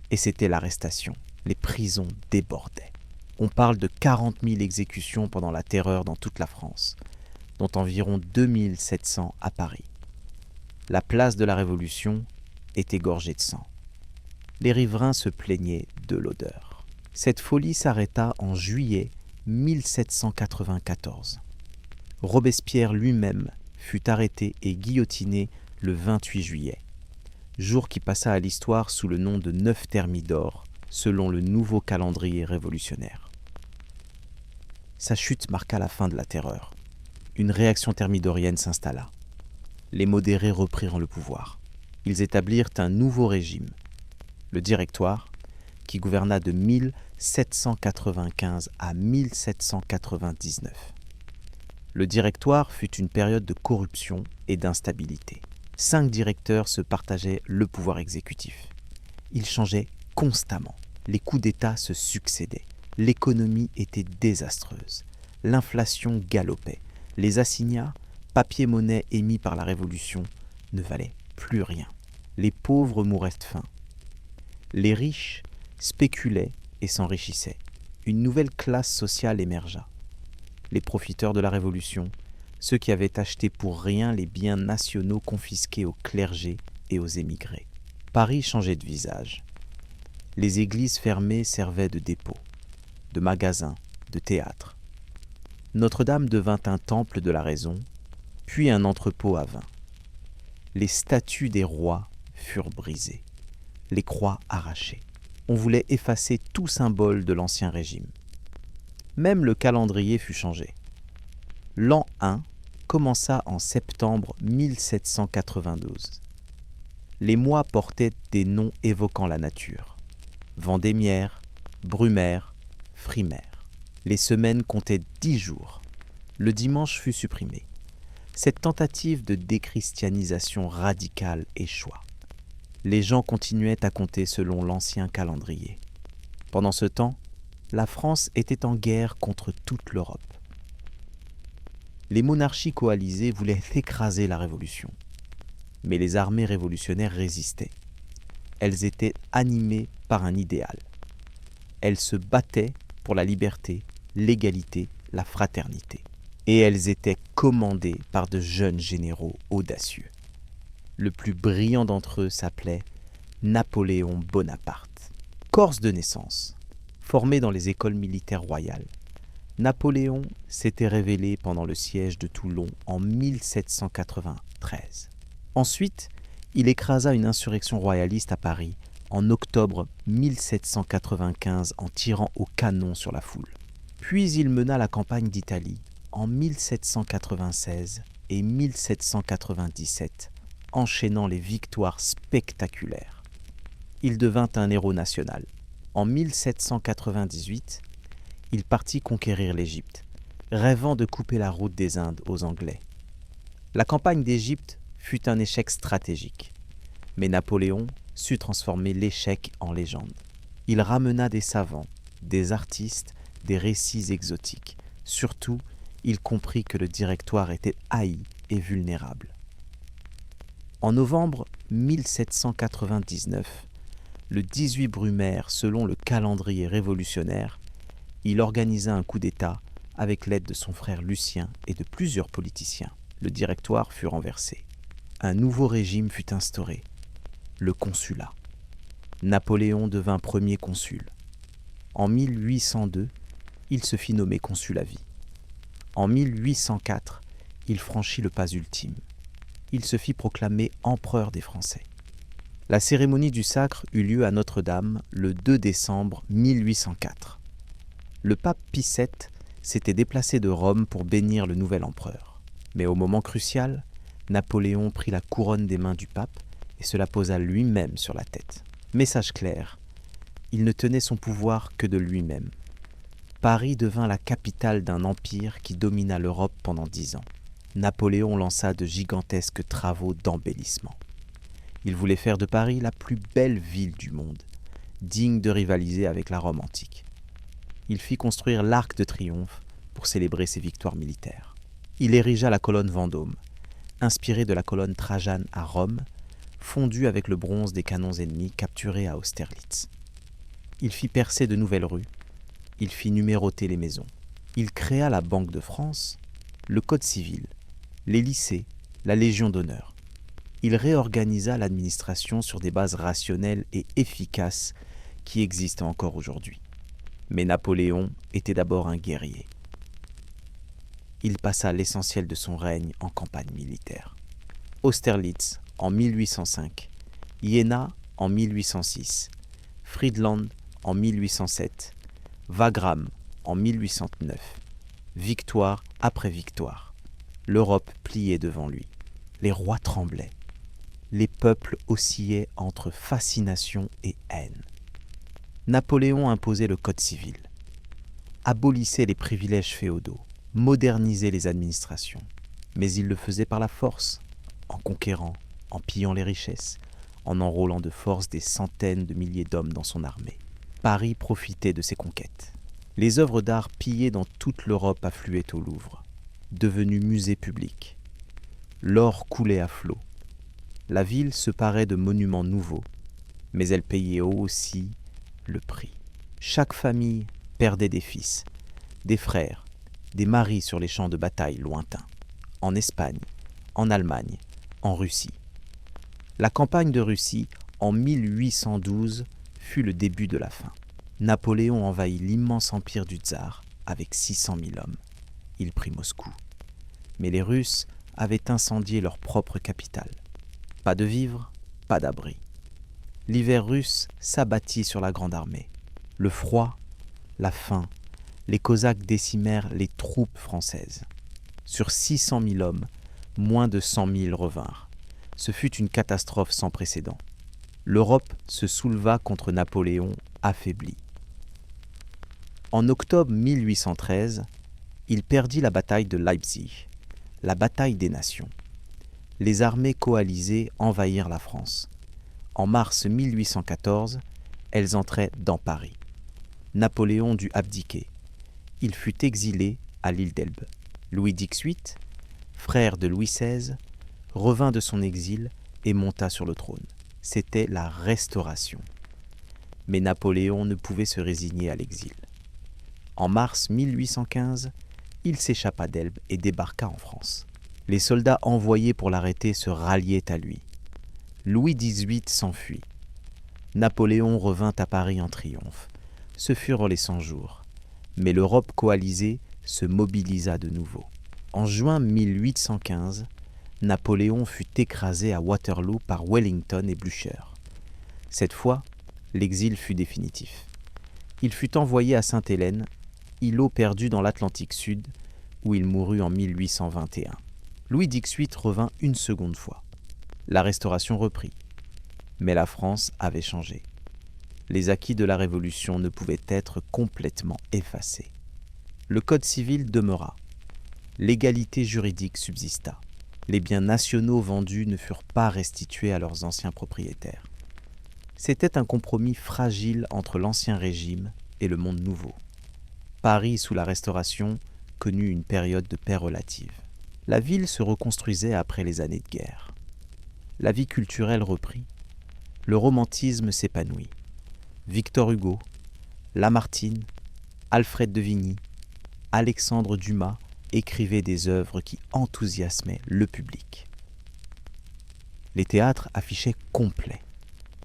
et c'était l'arrestation. Les prisons débordaient. On parle de 40 000 exécutions pendant la Terreur dans toute la France, dont environ 2 700 à Paris. La place de la Révolution était gorgée de sang. Les riverains se plaignaient de l'odeur. Cette folie s'arrêta en juillet 1794. Robespierre lui-même fut arrêté et guillotiné le 28 juillet. jour qui passa à l'histoire sous le nom de 9 Thermidor, selon le nouveau calendrier révolutionnaire. Sa chute marqua la fin de la terreur. Une réaction thermidorienne s'installa. Les modérés reprirent le pouvoir. Ils établirent un nouveau régime, le Directoire, qui gouverna de 1795 à 1799. Le Directoire fut une période de corruption et d'instabilité. 5 directeurs se partageaient le pouvoir exécutif. Ils changeaient constamment. Les coups d'État se succédaient. L'économie était désastreuse. L'inflation galopait. Les assignats, papier-monnaie émis par la Révolution, ne valaient plus rien. Les pauvres mouraient de faim. Les riches spéculaient et s'enrichissaient. Une nouvelle classe sociale émergea. Les profiteurs de la Révolution, ceux qui avaient acheté pour rien les biens nationaux confisqués au clergé et aux émigrés. Paris changeait de visage. Les églises fermées servaient de dépôt, de magasin, de théâtre. Notre-Dame devint un temple de la raison, puis un entrepôt à vin. Les statues des rois furent brisées, les croix arrachées. On voulait effacer tout symbole de l'Ancien Régime. Même le calendrier fut changé. L'an 1 commença en septembre 1792. Les mois portaient des noms évoquant la nature. Vendémiaire, Brumaire, Frimaire. Les semaines comptaient 10 jours. Le dimanche fut supprimé. Cette tentative de déchristianisation radicale échoua. Les gens continuaient à compter selon l'ancien calendrier. Pendant ce temps, la France était en guerre contre toute l'Europe. Les monarchies coalisées voulaient écraser la Révolution. Mais les armées révolutionnaires résistaient. Elles étaient animées par un idéal. Elles se battaient pour la liberté, l'égalité, la fraternité. Et elles étaient commandées par de jeunes généraux audacieux. Le plus brillant d'entre eux s'appelait Napoléon Bonaparte. Corse de naissance, formé dans les écoles militaires royales, Napoléon s'était révélé pendant le siège de Toulon en 1793. Ensuite, il écrasa une insurrection royaliste à Paris en octobre 1795 en tirant au canon sur la foule. Puis il mena la campagne d'Italie en 1796 et 1797, enchaînant les victoires spectaculaires. Il devint un héros national. En 1798, il partit conquérir l'Égypte, rêvant de couper la route des Indes aux Anglais. La campagne d'Égypte fut un échec stratégique, mais Napoléon sut transformer l'échec en légende. Il ramena des savants, des artistes, des récits exotiques. Surtout, il comprit que le Directoire était haï et vulnérable. En novembre 1799, le 18 Brumaire, selon le calendrier révolutionnaire, il organisa un coup d'État avec l'aide de son frère Lucien et de plusieurs politiciens. Le Directoire fut renversé. Un nouveau régime fut instauré, le consulat. Napoléon devint premier consul. En 1802, il se fit nommer consul à vie. En 1804, il franchit le pas ultime. Il se fit proclamer empereur des Français. La cérémonie du sacre eut lieu à Notre-Dame le 2 décembre 1804. Le pape Pie VII s'était déplacé de Rome pour bénir le nouvel empereur. Mais au moment crucial, Napoléon prit la couronne des mains du pape et se la posa lui-même sur la tête. Message clair, il ne tenait son pouvoir que de lui-même. Paris devint la capitale d'un empire qui domina l'Europe pendant 10 ans. Napoléon lança de gigantesques travaux d'embellissement. Il voulait faire de Paris la plus belle ville du monde, digne de rivaliser avec la Rome antique. Il fit construire l'Arc de Triomphe pour célébrer ses victoires militaires. Il érigea la colonne Vendôme, inspirée de la colonne Trajane à Rome, fondue avec le bronze des canons ennemis capturés à Austerlitz. Il fit percer de nouvelles rues, il fit numéroter les maisons. Il créa la Banque de France, le Code civil, les lycées, la Légion d'honneur. Il réorganisa l'administration sur des bases rationnelles et efficaces qui existent encore aujourd'hui. Mais Napoléon était d'abord un guerrier. Il passa l'essentiel de son règne en campagne militaire. Austerlitz, en 1805, Iéna en 1806, Friedland en 1807, Wagram en 1809. Victoire après victoire. L'Europe pliait devant lui. Les rois tremblaient. Les peuples oscillaient entre fascination et haine. Napoléon imposait le code civil, abolissait les privilèges féodaux, modernisait les administrations. Mais il le faisait par la force, en conquérant, en pillant les richesses, en enrôlant de force des centaines de milliers d'hommes dans son armée. Paris profitait de ses conquêtes. Les œuvres d'art pillées dans toute l'Europe affluaient au Louvre, devenu musée public. L'or coulait à flots. La ville se parait de monuments nouveaux, mais elle payait aussi le prix. Chaque famille perdait des fils, des frères, des maris sur les champs de bataille lointains, en Espagne, en Allemagne, en Russie. La campagne de Russie, en 1812, fut le début de la fin. Napoléon envahit l'immense empire du tsar avec 600 000 hommes. Il prit Moscou. Mais les Russes avaient incendié leur propre capitale. Pas de vivres, pas d'abri. L'hiver russe s'abattit sur la grande armée. Le froid, la faim, les Cosaques décimèrent les troupes françaises. Sur 600 000 hommes, moins de 100 000 revinrent. Ce fut une catastrophe sans précédent. L'Europe se souleva contre Napoléon affaibli. En octobre 1813, il perdit la bataille de Leipzig, la bataille des nations. Les armées coalisées envahirent la France. En mars 1814, elles entraient dans Paris. Napoléon dut abdiquer. Il fut exilé à l'île d'Elbe. Louis XVIII, frère de Louis XVI, revint de son exil et monta sur le trône. C'était la Restauration. Mais Napoléon ne pouvait se résigner à l'exil. En mars 1815, il s'échappa d'Elbe et débarqua en France. Les soldats envoyés pour l'arrêter se ralliaient à lui. Louis XVIII s'enfuit. Napoléon revint à Paris en triomphe. Ce furent les 100 jours. Mais l'Europe coalisée se mobilisa de nouveau. En juin 1815, Napoléon fut écrasé à Waterloo par Wellington et Blücher. Cette fois, l'exil fut définitif. Il fut envoyé à Sainte-Hélène, îlot perdu dans l'Atlantique Sud, où il mourut en 1821. Louis XVIII revint une seconde fois. La Restauration reprit. Mais la France avait changé. Les acquis de la Révolution ne pouvaient être complètement effacés. Le Code civil demeura. L'égalité juridique subsista. Les biens nationaux vendus ne furent pas restitués à leurs anciens propriétaires. C'était un compromis fragile entre l'Ancien Régime et le monde nouveau. Paris, sous la Restauration, connut une période de paix relative. La ville se reconstruisait après les années de guerre. La vie culturelle reprit. Le romantisme s'épanouit. Victor Hugo, Lamartine, Alfred de Vigny, Alexandre Dumas écrivaient des œuvres qui enthousiasmaient le public. Les théâtres affichaient complets.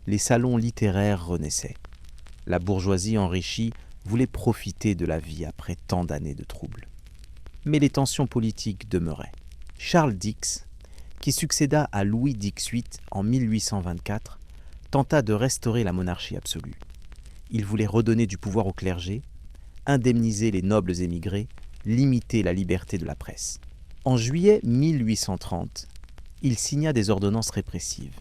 Les salons littéraires renaissaient. La bourgeoisie enrichie voulait profiter de la vie après tant d'années de troubles. Mais les tensions politiques demeuraient. Charles Dix, qui succéda à Louis XVIII en 1824, tenta de restaurer la monarchie absolue. Il voulait redonner du pouvoir au clergé, indemniser les nobles émigrés, limiter la liberté de la presse. En juillet 1830, il signa des ordonnances répressives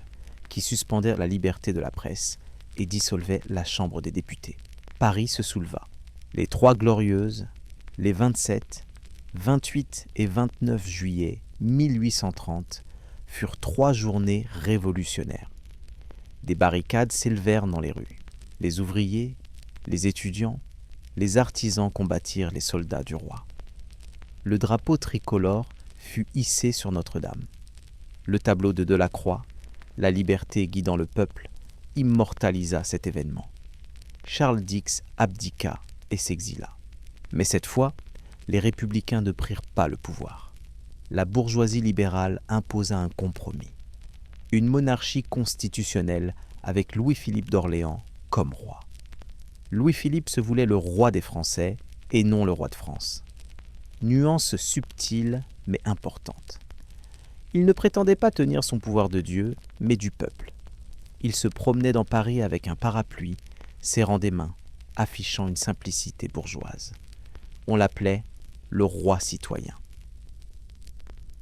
qui suspendèrent la liberté de la presse et dissolvaient la Chambre des députés. Paris se souleva. Les Trois Glorieuses, les 27, 28 et 29 juillet 1830 furent 3 journées révolutionnaires. Des barricades s'élevèrent dans les rues. Les ouvriers, les étudiants, les artisans combattirent les soldats du roi. Le drapeau tricolore fut hissé sur Notre-Dame. Le tableau de Delacroix, La liberté guidant le peuple, immortalisa cet événement. Charles Dix abdiqua et s'exila. Mais cette fois, les républicains ne prirent pas le pouvoir. La bourgeoisie libérale imposa un compromis. Une monarchie constitutionnelle avec Louis-Philippe d'Orléans comme roi. Louis-Philippe se voulait le roi des Français et non le roi de France. Nuance subtile mais importante. Il ne prétendait pas tenir son pouvoir de Dieu, mais du peuple. Il se promenait dans Paris avec un parapluie, serrant des mains, affichant une simplicité bourgeoise. On l'appelait le roi citoyen.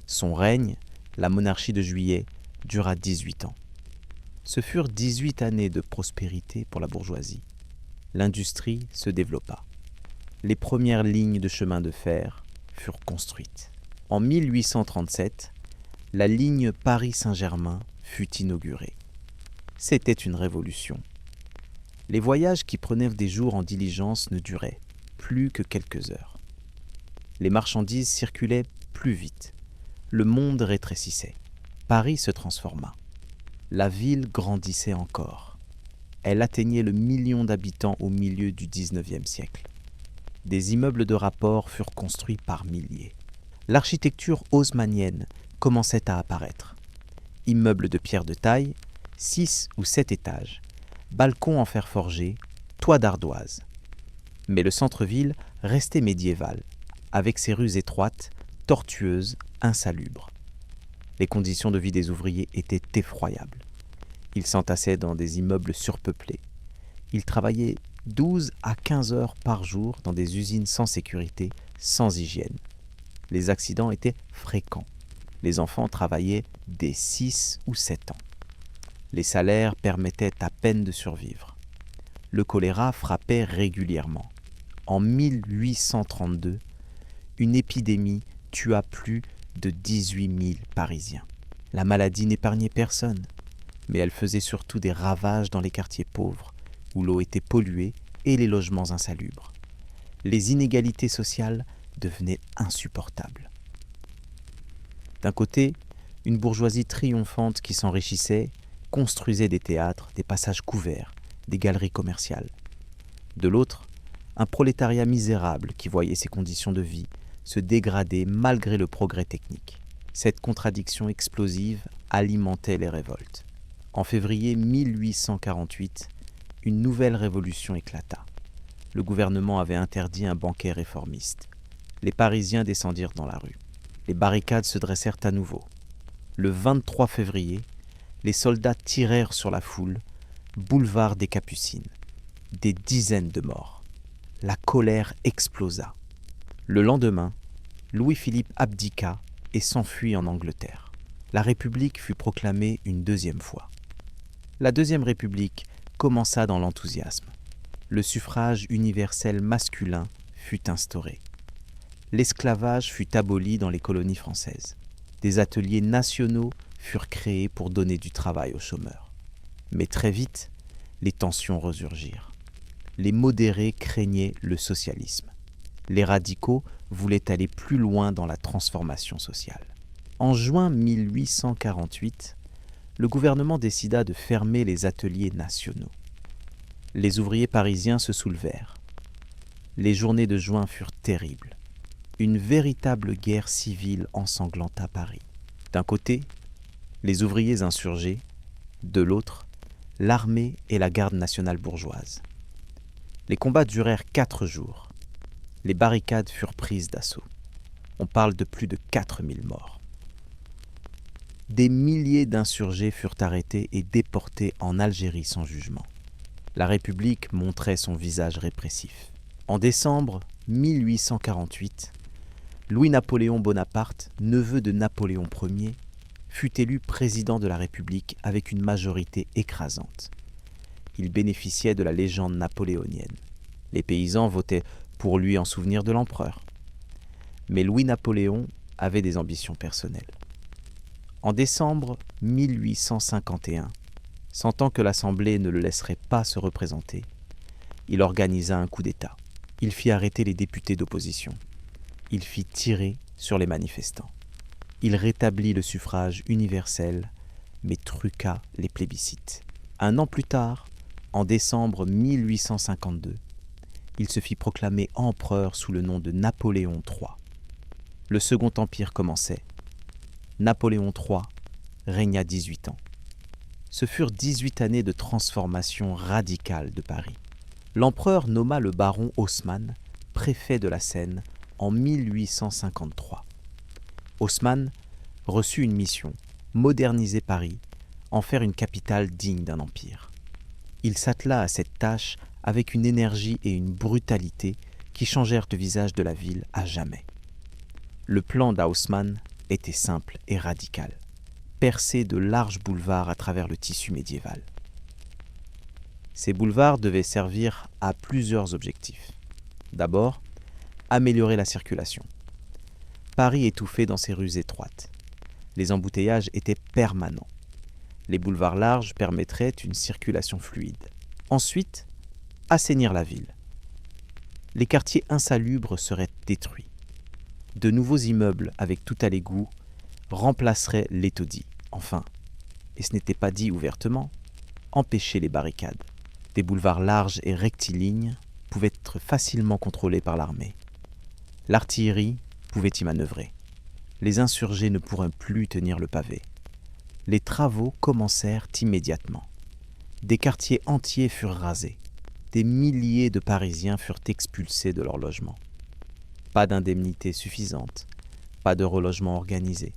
Son règne, la monarchie de Juillet, dura 18 ans. Ce furent 18 années de prospérité pour la bourgeoisie. L'industrie se développa. Les premières lignes de chemin de fer furent construites. En 1837, la ligne Paris-Saint-Germain fut inaugurée. C'était une révolution. Les voyages qui prenaient des jours en diligence ne duraient plus que quelques heures. Les marchandises circulaient plus vite. Le monde rétrécissait. Paris se transforma. La ville grandissait encore. Elle atteignait le million d'habitants au milieu du XIXe siècle. Des immeubles de rapport furent construits par milliers. L'architecture haussmannienne commençait à apparaître. Immeubles de pierre de taille, 6 ou 7 étages, balcons en fer forgé, toits d'ardoise. Mais le centre-ville restait médiéval, avec ses rues étroites, tortueuses, insalubres. Les conditions de vie des ouvriers étaient effroyables. Ils s'entassaient dans des immeubles surpeuplés. Ils travaillaient 12 à 15 heures par jour dans des usines sans sécurité, sans hygiène. Les accidents étaient fréquents. Les enfants travaillaient dès 6 ou 7 ans. Les salaires permettaient à peine de survivre. Le choléra frappait régulièrement. En 1832, une épidémie tua plus de 18 000 Parisiens. La maladie n'épargnait personne, mais elle faisait surtout des ravages dans les quartiers pauvres, où l'eau était polluée et les logements insalubres. Les inégalités sociales devenaient insupportables. D'un côté, une bourgeoisie triomphante qui s'enrichissait construisait des théâtres, des passages couverts, des galeries commerciales. De l'autre, un prolétariat misérable qui voyait ses conditions de vie se dégrader malgré le progrès technique. Cette contradiction explosive alimentait les révoltes. En février 1848, une nouvelle révolution éclata. Le gouvernement avait interdit un banquet réformiste. Les Parisiens descendirent dans la rue. Les barricades se dressèrent à nouveau. Le 23 février, les soldats tirèrent sur la foule, boulevard des Capucines. Des dizaines de morts. La colère explosa. Le lendemain, Louis-Philippe abdiqua et s'enfuit en Angleterre. La République fut proclamée une deuxième fois. La Deuxième République commença dans l'enthousiasme. Le suffrage universel masculin fut instauré. L'esclavage fut aboli dans les colonies françaises. Des ateliers nationaux furent créés pour donner du travail aux chômeurs. Mais très vite, les tensions resurgirent. Les modérés craignaient le socialisme. Les radicaux voulaient aller plus loin dans la transformation sociale. En juin 1848, le gouvernement décida de fermer les ateliers nationaux. Les ouvriers parisiens se soulevèrent. Les journées de juin furent terribles. Une véritable guerre civile ensanglanta Paris. D'un côté, les ouvriers insurgés, de l'autre, l'armée et la garde nationale bourgeoise. Les combats durèrent 4 jours. Les barricades furent prises d'assaut. On parle de plus de 4000 morts. Des milliers d'insurgés furent arrêtés et déportés en Algérie sans jugement. La République montrait son visage répressif. En décembre 1848, Louis-Napoléon Bonaparte, neveu de Napoléon Ier, fut élu président de la République avec une majorité écrasante. Il bénéficiait de la légende napoléonienne. Les paysans votaient pour lui en souvenir de l'empereur. Mais Louis-Napoléon avait des ambitions personnelles. En décembre 1851, sentant que l'Assemblée ne le laisserait pas se représenter, il organisa un coup d'État. Il fit arrêter les députés d'opposition. Il fit tirer sur les manifestants. Il rétablit le suffrage universel, mais truqua les plébiscites. Un an plus tard, en décembre 1852, il se fit proclamer empereur sous le nom de Napoléon III. Le Second Empire commençait. Napoléon III régna 18 ans. Ce furent 18 années de transformation radicale de Paris. L'empereur nomma le baron Haussmann préfet de la Seine en 1853. Haussmann reçut une mission, moderniser Paris en faire une capitale digne d'un empire. Il s'attela à cette tâche avec une énergie et une brutalité qui changèrent le visage de la ville à jamais. Le plan d'Haussmann était simple et radical, percer de larges boulevards à travers le tissu médiéval. Ces boulevards devaient servir à plusieurs objectifs. D'abord, améliorer la circulation. Paris étouffait dans ses rues étroites. Les embouteillages étaient permanents. Les boulevards larges permettraient une circulation fluide. Ensuite, assainir la ville. Les quartiers insalubres seraient détruits. De nouveaux immeubles avec tout à l'égout remplaceraient les taudis. Enfin, et ce n'était pas dit ouvertement, empêcher les barricades. Des boulevards larges et rectilignes pouvaient être facilement contrôlés par l'armée. L'artillerie pouvait y manœuvrer. Les insurgés ne pourraient plus tenir le pavé. Les travaux commencèrent immédiatement. Des quartiers entiers furent rasés. Des milliers de Parisiens furent expulsés de leurs logements. Pas d'indemnité suffisante, pas de relogement organisé.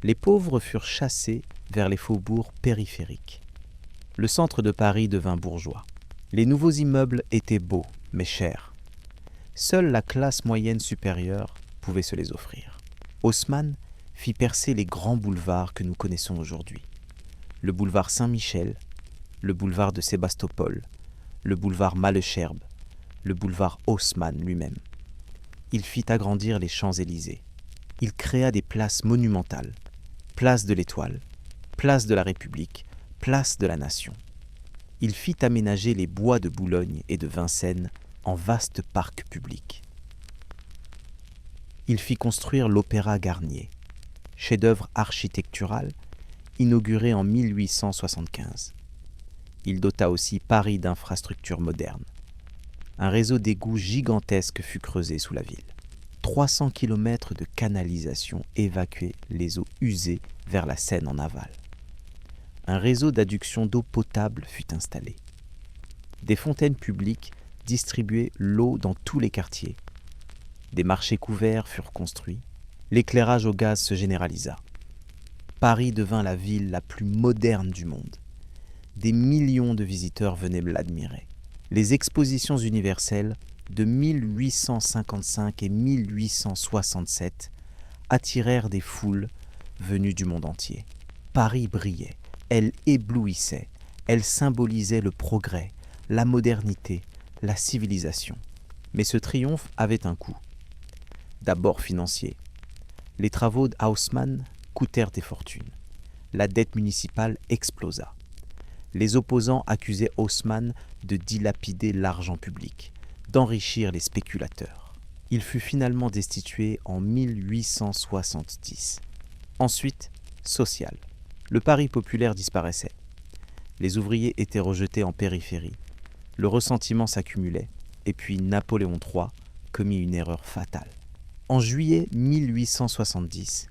Les pauvres furent chassés vers les faubourgs périphériques. Le centre de Paris devint bourgeois. Les nouveaux immeubles étaient beaux, mais chers. Seule la classe moyenne supérieure pouvait se les offrir. Haussmann fit percer les grands boulevards que nous connaissons aujourd'hui. Le boulevard Saint-Michel, le boulevard de Sébastopol, le boulevard Malesherbes, le boulevard Haussmann lui-même. Il fit agrandir les Champs-Élysées. Il créa des places monumentales, place de l'Étoile, place de la République, place de la Nation. Il fit aménager les bois de Boulogne et de Vincennes en vastes parcs publics. Il fit construire l'Opéra Garnier, chef-d'œuvre architectural inauguré en 1875. Il dota aussi Paris d'infrastructures modernes. Un réseau d'égouts gigantesque fut creusé sous la ville. 300 km de canalisation évacuaient les eaux usées vers la Seine en aval. Un réseau d'adduction d'eau potable fut installé. Des fontaines publiques distribuaient l'eau dans tous les quartiers. Des marchés couverts furent construits. L'éclairage au gaz se généralisa. Paris devint la ville la plus moderne du monde. Des millions de visiteurs venaient l'admirer. Les expositions universelles de 1855 et 1867 attirèrent des foules venues du monde entier. Paris brillait, elle éblouissait, elle symbolisait le progrès, la modernité, la civilisation. Mais ce triomphe avait un coût. D'abord financier. Les travaux d'Haussmann coûtèrent des fortunes. La dette municipale explosa. Les opposants accusaient Haussmann de dilapider l'argent public, d'enrichir les spéculateurs. Il fut finalement destitué en 1870. Ensuite, social. Le Paris populaire disparaissait. Les ouvriers étaient rejetés en périphérie. Le ressentiment s'accumulait, et puis Napoléon III commit une erreur fatale. En juillet 1870,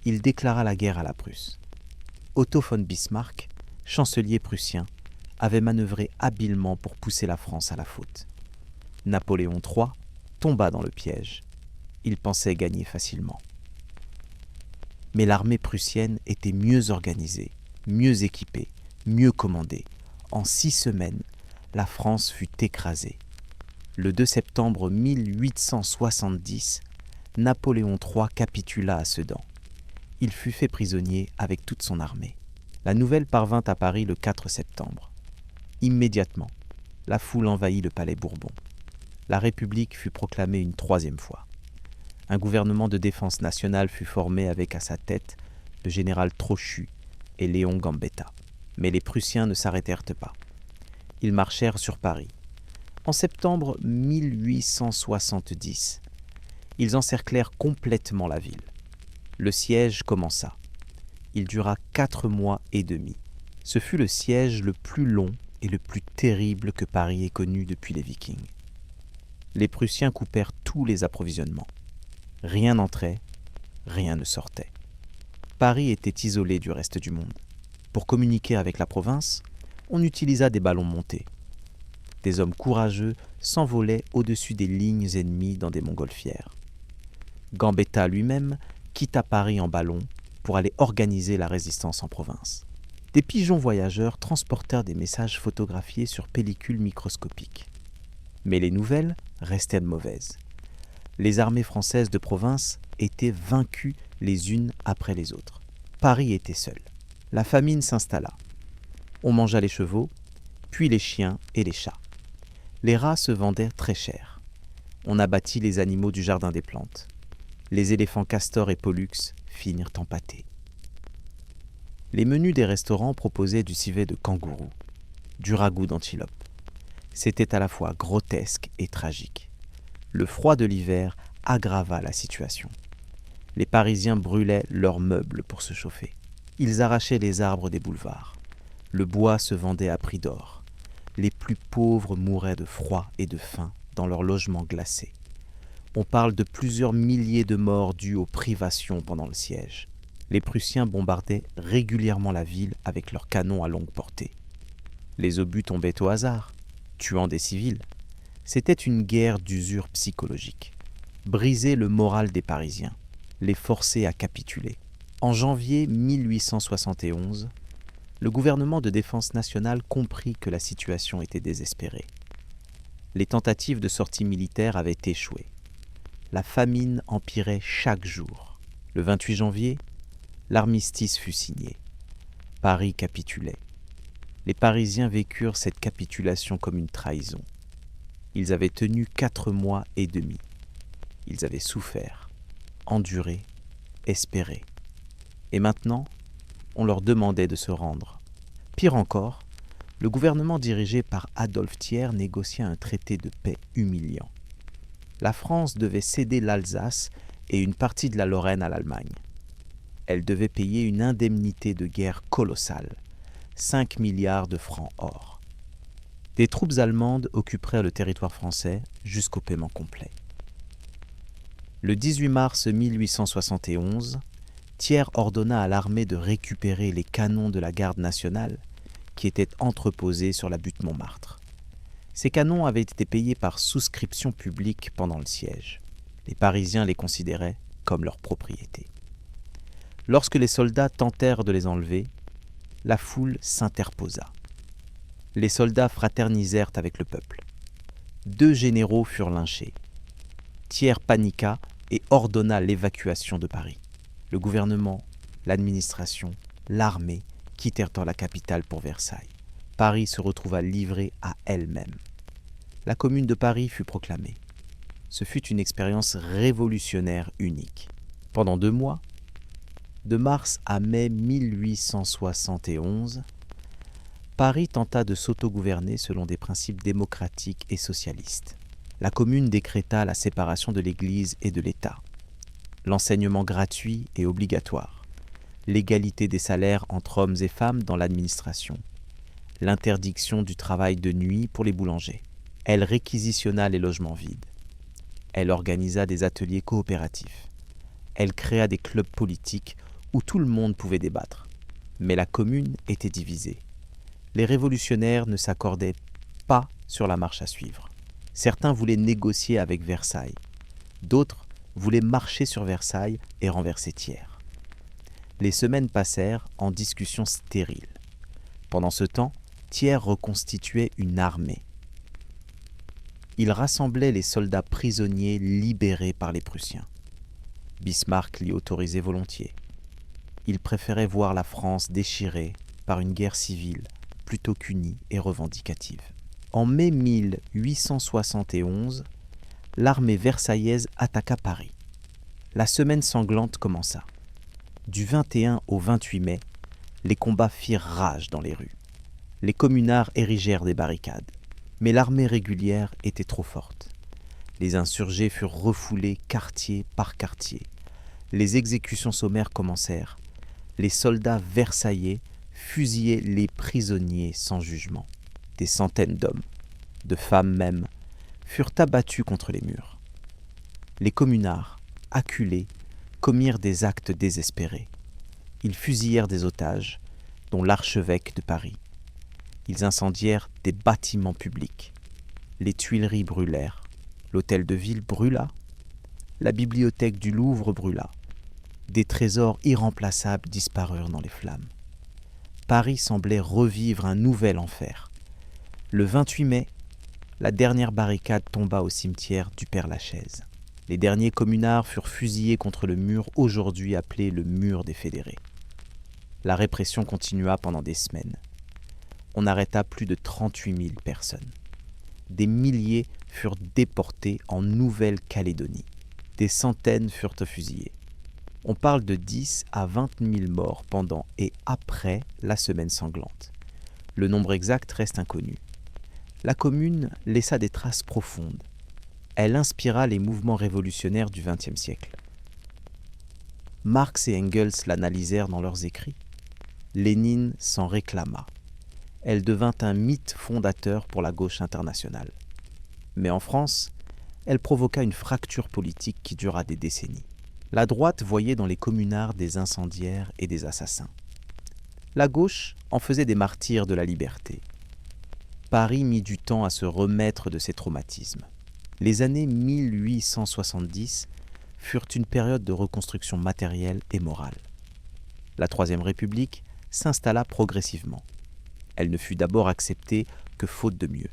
il déclara la guerre à la Prusse. Otto von Bismarck, chancelier prussien, avait manœuvré habilement pour pousser la France à la faute. Napoléon III tomba dans le piège. Il pensait gagner facilement. Mais l'armée prussienne était mieux organisée, mieux équipée, mieux commandée. En 6 semaines, la France fut écrasée. Le 2 septembre 1870, Napoléon III capitula à Sedan. Il fut fait prisonnier avec toute son armée. La nouvelle parvint à Paris le 4 septembre. Immédiatement, la foule envahit le palais Bourbon. La République fut proclamée une 3e fois. Un gouvernement de défense nationale fut formé avec à sa tête le général Trochu et Léon Gambetta. Mais les Prussiens ne s'arrêtèrent pas. Ils marchèrent sur Paris. En septembre 1870, ils encerclèrent complètement la ville. Le siège commença. Il dura 4 mois et demi. Ce fut le siège le plus long et le plus terrible que Paris ait connu depuis les Vikings. Les Prussiens coupèrent tous les approvisionnements. Rien n'entrait, rien ne sortait. Paris était isolé du reste du monde. Pour communiquer avec la province, on utilisa des ballons montés. Des hommes courageux s'envolaient au-dessus des lignes ennemies dans des montgolfières. Gambetta lui-même quitta Paris en ballon pour aller organiser la résistance en province. Des pigeons voyageurs transportèrent des messages photographiés sur pellicule microscopique. Mais les nouvelles restaient mauvaises. Les armées françaises de province étaient vaincues les unes après les autres. Paris était seul. La famine s'installa. On mangea les chevaux, puis les chiens et les chats. Les rats se vendaient très cher. On abattit les animaux du jardin des plantes. Les éléphants Castor et Pollux finirent empâtés. Les menus des restaurants proposaient du civet de kangourou, du ragoût d'antilope. C'était à la fois grotesque et tragique. Le froid de l'hiver aggrava la situation. Les Parisiens brûlaient leurs meubles pour se chauffer. Ils arrachaient les arbres des boulevards. Le bois se vendait à prix d'or. Les plus pauvres mouraient de froid et de faim dans leurs logements glacés. On parle de plusieurs milliers de morts dues aux privations pendant le siège. Les Prussiens bombardaient régulièrement la ville avec leurs canons à longue portée. Les obus tombaient au hasard, tuant des civils. C'était une guerre d'usure psychologique. Briser le moral des Parisiens, les forcer à capituler. En janvier 1871, le gouvernement de défense nationale comprit que la situation était désespérée. Les tentatives de sortie militaire avaient échoué. La famine empirait chaque jour. Le 28 janvier, l'armistice fut signé. Paris capitulait. Les Parisiens vécurent cette capitulation comme une trahison. Ils avaient tenu 4 mois et demi. Ils avaient souffert, enduré, espéré. Et maintenant, on leur demandait de se rendre. Pire encore, le gouvernement dirigé par Adolphe Thiers négociait un traité de paix humiliant. La France devait céder l'Alsace et une partie de la Lorraine à l'Allemagne. Elle devait payer une indemnité de guerre colossale, 5 milliards de francs or. Des troupes allemandes occuperaient le territoire français jusqu'au paiement complet. Le 18 mars 1871, Thiers ordonna à l'armée de récupérer les canons de la garde nationale qui étaient entreposés sur la butte Montmartre. Ces canons avaient été payés par souscription publique pendant le siège. Les Parisiens les considéraient comme leur propriété. Lorsque les soldats tentèrent de les enlever, la foule s'interposa. Les soldats fraternisèrent avec le peuple. 2 généraux furent lynchés. Thiers paniqua et ordonna l'évacuation de Paris. Le gouvernement, l'administration, l'armée quittèrent la capitale pour Versailles. Paris se retrouva livrée à elle-même. La Commune de Paris fut proclamée. Ce fut une expérience révolutionnaire unique. Pendant 2 mois, de mars à mai 1871, Paris tenta de s'autogouverner selon des principes démocratiques et socialistes. La Commune décréta la séparation de l'Église et de l'État, l'enseignement gratuit et obligatoire, l'égalité des salaires entre hommes et femmes dans l'administration, l'interdiction du travail de nuit pour les boulangers. Elle réquisitionna les logements vides. Elle organisa des ateliers coopératifs. Elle créa des clubs politiques où tout le monde pouvait débattre. Mais la Commune était divisée. Les révolutionnaires ne s'accordaient pas sur la marche à suivre. Certains voulaient négocier avec Versailles. D'autres voulaient marcher sur Versailles et renverser Thiers. Les semaines passèrent en discussions stériles. Pendant ce temps, Thiers reconstituait une armée. Il rassemblait les soldats prisonniers libérés par les Prussiens. Bismarck l'y autorisait volontiers. Il préférait voir la France déchirée par une guerre civile plutôt qu'unie et revendicative. En mai 1871, l'armée versaillaise attaqua Paris. La semaine sanglante commença. Du 21 au 28 mai, les combats firent rage dans les rues. Les communards érigèrent des barricades. Mais l'armée régulière était trop forte. Les insurgés furent refoulés quartier par quartier. Les exécutions sommaires commencèrent. Les soldats versaillais fusillaient les prisonniers sans jugement. Des centaines d'hommes, de femmes même, furent abattus contre les murs. Les communards, acculés, commirent des actes désespérés. Ils fusillèrent des otages, dont l'archevêque de Paris. Ils incendièrent des bâtiments publics. Les Tuileries brûlèrent. L'hôtel de ville brûla. La bibliothèque du Louvre brûla. Des trésors irremplaçables disparurent dans les flammes. Paris semblait revivre un nouvel enfer. Le 28 mai, la dernière barricade tomba au cimetière du Père-Lachaise. Les derniers communards furent fusillés contre le mur aujourd'hui appelé le mur des Fédérés. La répression continua pendant des semaines. On arrêta plus de 38 000 personnes. Des milliers furent déportés en Nouvelle-Calédonie. Des centaines furent fusillés. On parle de 10 à 20 000 morts pendant et après la semaine sanglante. Le nombre exact reste inconnu. La Commune laissa des traces profondes. Elle inspira les mouvements révolutionnaires du XXe siècle. Marx et Engels l'analysèrent dans leurs écrits. Lénine s'en réclama. Elle devint un mythe fondateur pour la gauche internationale. Mais en France, elle provoqua une fracture politique qui dura des décennies. La droite voyait dans les communards des incendiaires et des assassins. La gauche en faisait des martyrs de la liberté. Paris mit du temps à se remettre de ses traumatismes. Les années 1870 furent une période de reconstruction matérielle et morale. La Troisième République s'installa progressivement. Elle ne fut d'abord acceptée que faute de mieux.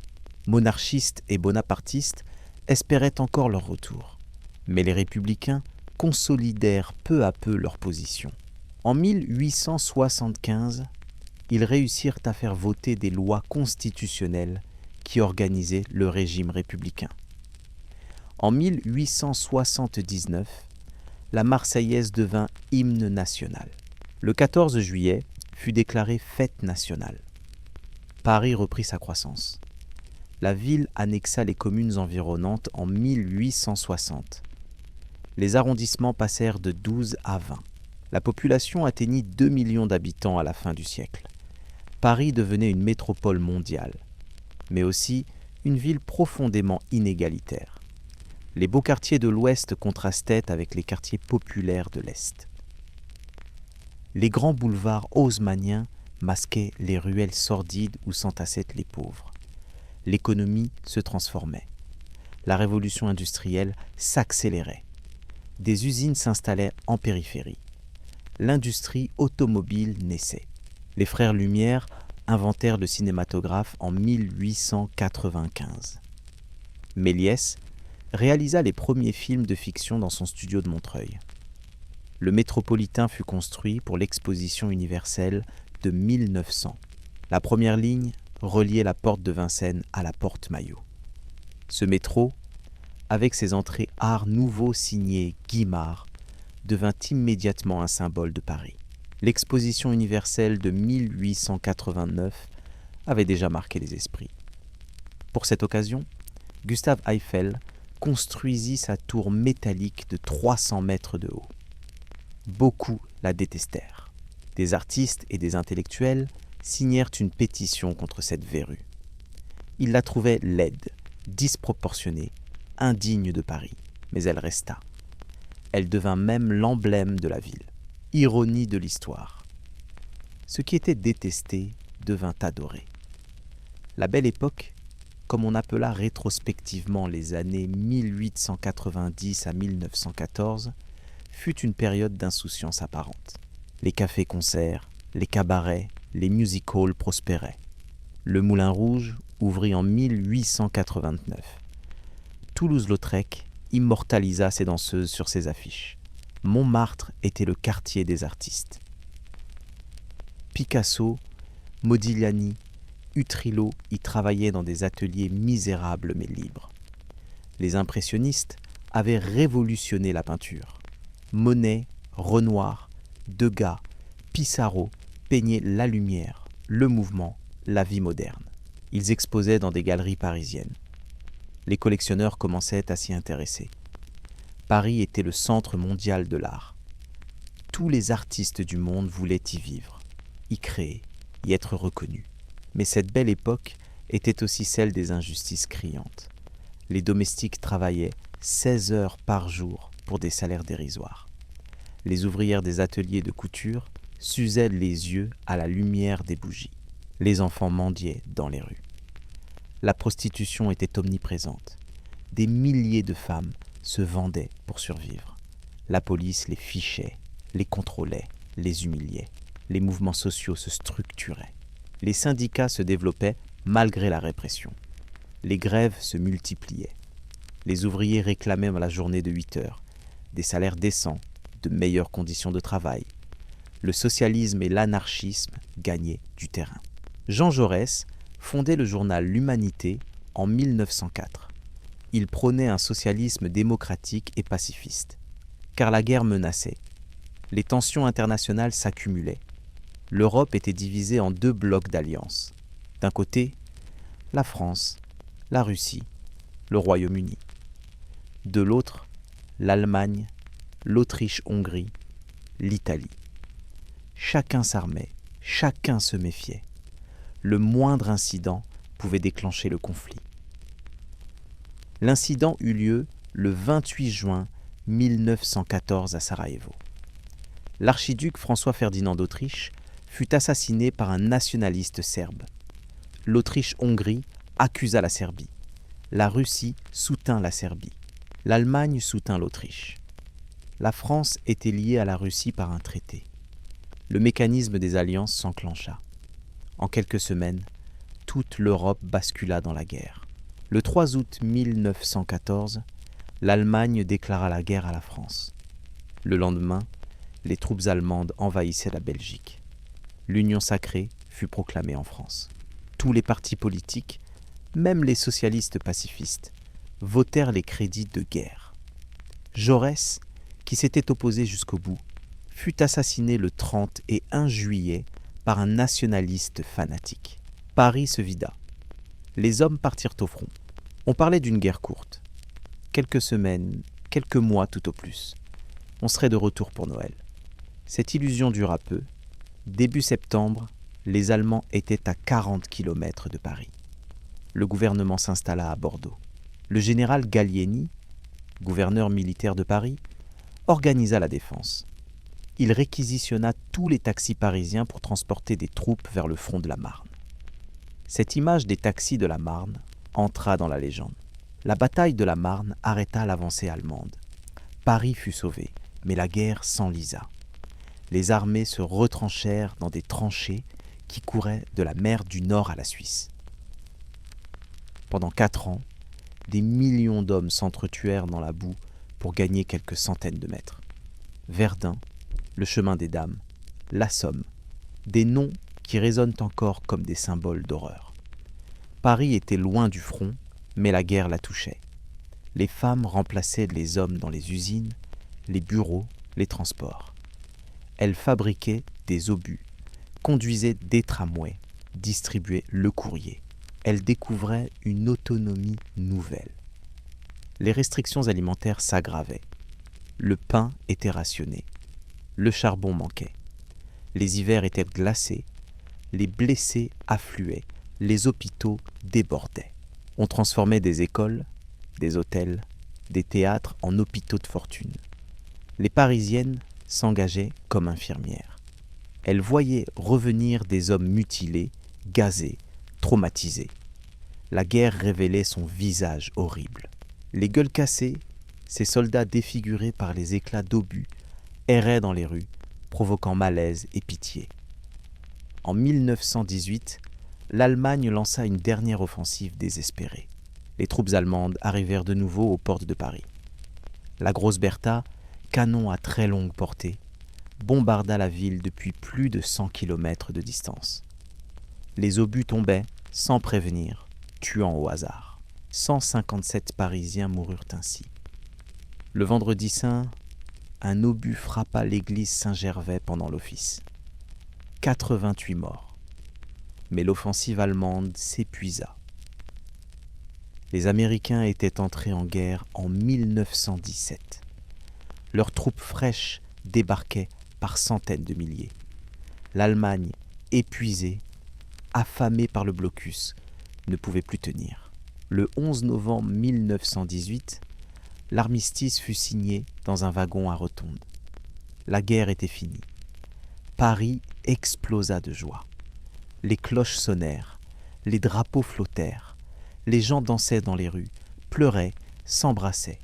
Monarchistes et bonapartistes espéraient encore leur retour. Mais les républicains consolidèrent peu à peu leur position. En 1875, ils réussirent à faire voter des lois constitutionnelles qui organisaient le régime républicain. En 1879, la Marseillaise devint hymne national. Le 14 juillet fut déclarée fête nationale. Paris reprit sa croissance. La ville annexa les communes environnantes en 1860. Les arrondissements passèrent de 12 à 20. La population atteignit 2 millions d'habitants à la fin du siècle. Paris devenait une métropole mondiale, mais aussi une ville profondément inégalitaire. Les beaux quartiers de l'Ouest contrastaient avec les quartiers populaires de l'Est. Les grands boulevards haussmanniens masquaient les ruelles sordides où s'entassaient les pauvres. L'économie se transformait. La révolution industrielle s'accélérait. Des usines s'installaient en périphérie. L'industrie automobile naissait. Les frères Lumière inventèrent le cinématographe en 1895. Méliès réalisa les premiers films de fiction dans son studio de Montreuil. Le Métropolitain fut construit pour l'Exposition universelle de 1900. La première ligne reliait la porte de Vincennes à la porte Maillot. Ce métro, avec ses entrées art nouveau signées Guimard, devint immédiatement un symbole de Paris. L'Exposition universelle de 1889 avait déjà marqué les esprits. Pour cette occasion, Gustave Eiffel construisit sa tour métallique de 300 mètres de haut. Beaucoup la détestèrent. Des artistes et des intellectuels signèrent une pétition contre cette verrue. Ils la trouvaient laide, disproportionnée, indigne de Paris, mais elle resta. Elle devint même l'emblème de la ville. Ironie de l'histoire. Ce qui était détesté devint adoré. La Belle Époque, comme on appela rétrospectivement les années 1890 à 1914, fut une période d'insouciance apparente. Les cafés-concerts, les cabarets, les music-halls prospéraient. Le Moulin Rouge ouvrit en 1889. Toulouse-Lautrec immortalisa ses danseuses sur ses affiches. Montmartre était le quartier des artistes. Picasso, Modigliani, Utrillo y travaillaient dans des ateliers misérables mais libres. Les impressionnistes avaient révolutionné la peinture. Monet, Renoir, Degas, Pissarro peignaient la lumière, le mouvement, la vie moderne. Ils exposaient dans des galeries parisiennes. Les collectionneurs commençaient à s'y intéresser. Paris était le centre mondial de l'art. Tous les artistes du monde voulaient y vivre, y créer, y être reconnus. Mais cette belle époque était aussi celle des injustices criantes. Les domestiques travaillaient 16 heures par jour pour des salaires dérisoires. Les ouvrières des ateliers de couture s'usaient les yeux à la lumière des bougies. Les enfants mendiaient dans les rues. La prostitution était omniprésente. Des milliers de femmes se vendaient pour survivre. La police les fichait, les contrôlait, les humiliait. Les mouvements sociaux se structuraient. Les syndicats se développaient malgré la répression. Les grèves se multipliaient. Les ouvriers réclamaient la journée de 8 heures, des salaires décents, de meilleures conditions de travail. Le socialisme et l'anarchisme gagnaient du terrain. Jean Jaurès fondait le journal L'Humanité en 1904. Il prônait un socialisme démocratique et pacifiste, car la guerre menaçait. Les tensions internationales s'accumulaient. L'Europe était divisée en 2 blocs d'alliances. D'un côté, la France, la Russie, le Royaume-Uni. De l'autre, l'Allemagne, l'Autriche-Hongrie, l'Italie. Chacun s'armait, chacun se méfiait. Le moindre incident pouvait déclencher le conflit. L'incident eut lieu le 28 juin 1914 à Sarajevo. L'archiduc François-Ferdinand d'Autriche fut assassiné par un nationaliste serbe. L'Autriche-Hongrie accusa la Serbie. La Russie soutint la Serbie. L'Allemagne soutint l'Autriche. La France était liée à la Russie par un traité. Le mécanisme des alliances s'enclencha. En quelques semaines, toute l'Europe bascula dans la guerre. Le 3 août 1914, l'Allemagne déclara la guerre à la France. Le lendemain, les troupes allemandes envahissaient la Belgique. L'Union sacrée fut proclamée en France. Tous les partis politiques, même les socialistes pacifistes, votèrent les crédits de guerre. Jaurès, qui s'était opposé jusqu'au bout, fut assassiné le 30 et 1 juillet par un nationaliste fanatique. Paris se vida. Les hommes partirent au front. On parlait d'une guerre courte. Quelques semaines, quelques mois tout au plus. On serait de retour pour Noël. Cette illusion dura peu. Début septembre, les Allemands étaient à 40 km de Paris. Le gouvernement s'installa à Bordeaux. Le général Gallieni, gouverneur militaire de Paris, organisa la défense. Il réquisitionna tous les taxis parisiens pour transporter des troupes vers le front de la Marne. Cette image des taxis de la Marne entra dans la légende. La bataille de la Marne arrêta l'avancée allemande. Paris fut sauvé, mais la guerre s'enlisa. Les armées se retranchèrent dans des tranchées qui couraient de la mer du Nord à la Suisse. Pendant 4 ans, des millions d'hommes s'entretuèrent dans la boue pour gagner quelques centaines de mètres. Verdun, le chemin des dames, la Somme, des noms qui résonnent encore comme des symboles d'horreur. Paris était loin du front, mais la guerre la touchait. Les femmes remplaçaient les hommes dans les usines, les bureaux, les transports. Elles fabriquaient des obus, conduisaient des tramways, distribuaient le courrier. Elles découvraient une autonomie nouvelle. Les restrictions alimentaires s'aggravaient. Le pain était rationné. Le charbon manquait. Les hivers étaient glacés. Les blessés affluaient. Les hôpitaux débordaient. On transformait des écoles, des hôtels, des théâtres en hôpitaux de fortune. Les Parisiennes s'engageaient comme infirmières. Elles voyaient revenir des hommes mutilés, gazés, traumatisés. La guerre révélait son visage horrible. Les gueules cassées, ces soldats défigurés par les éclats d'obus, erraient dans les rues, provoquant malaise et pitié. En 1918, l'Allemagne lança une dernière offensive désespérée. Les troupes allemandes arrivèrent de nouveau aux portes de Paris. La Grosse Bertha, canon à très longue portée, bombarda la ville depuis plus de 100 km de distance. Les obus tombaient sans prévenir, tuant au hasard. 157 Parisiens moururent ainsi. Le vendredi saint, un obus frappa l'église Saint-Gervais pendant l'office. 88 morts. Mais l'offensive allemande s'épuisa. Les Américains étaient entrés en guerre en 1917. Leurs troupes fraîches débarquaient par centaines de milliers. L'Allemagne, épuisée, affamée par le blocus, ne pouvait plus tenir. Le 11 novembre 1918, l'armistice fut signé dans un wagon à rotonde. La guerre était finie. Paris explosa de joie. Les cloches sonnèrent, les drapeaux flottèrent, les gens dansaient dans les rues, pleuraient, s'embrassaient,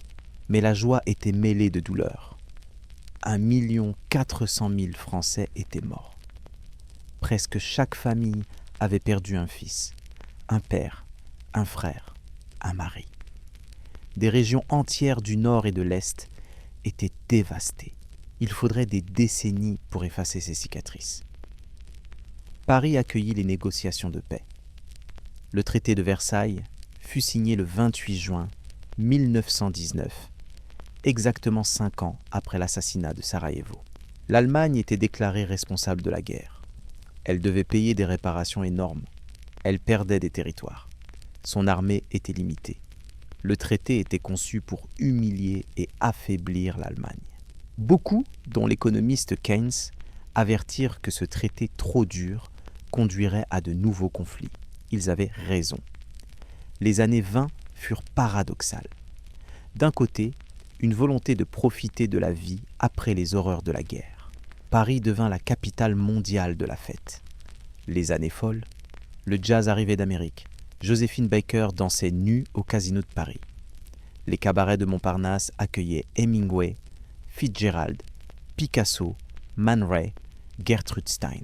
mais la joie était mêlée de douleur. 1 400 000 Français étaient morts. Presque chaque famille avait perdu un fils, un père, un frère, un mari. Des régions entières du nord et de l'est étaient dévastées. Il faudrait des décennies pour effacer ces cicatrices. Paris accueillit les négociations de paix. Le traité de Versailles fut signé le 28 juin 1919, exactement 5 ans après l'assassinat de Sarajevo. L'Allemagne était déclarée responsable de la guerre. Elle devait payer des réparations énormes. Elle perdait des territoires. Son armée était limitée. Le traité était conçu pour humilier et affaiblir l'Allemagne. Beaucoup, dont l'économiste Keynes, avertirent que ce traité trop dur conduirait à de nouveaux conflits. Ils avaient raison. Les années 20 furent paradoxales. D'un côté, une volonté de profiter de la vie après les horreurs de la guerre. Paris devint la capitale mondiale de la fête. Les années folles, le jazz arrivait d'Amérique. Joséphine Baker dansait nue au casino de Paris. Les cabarets de Montparnasse accueillaient Hemingway, Fitzgerald, Picasso, Man Ray, Gertrude Stein.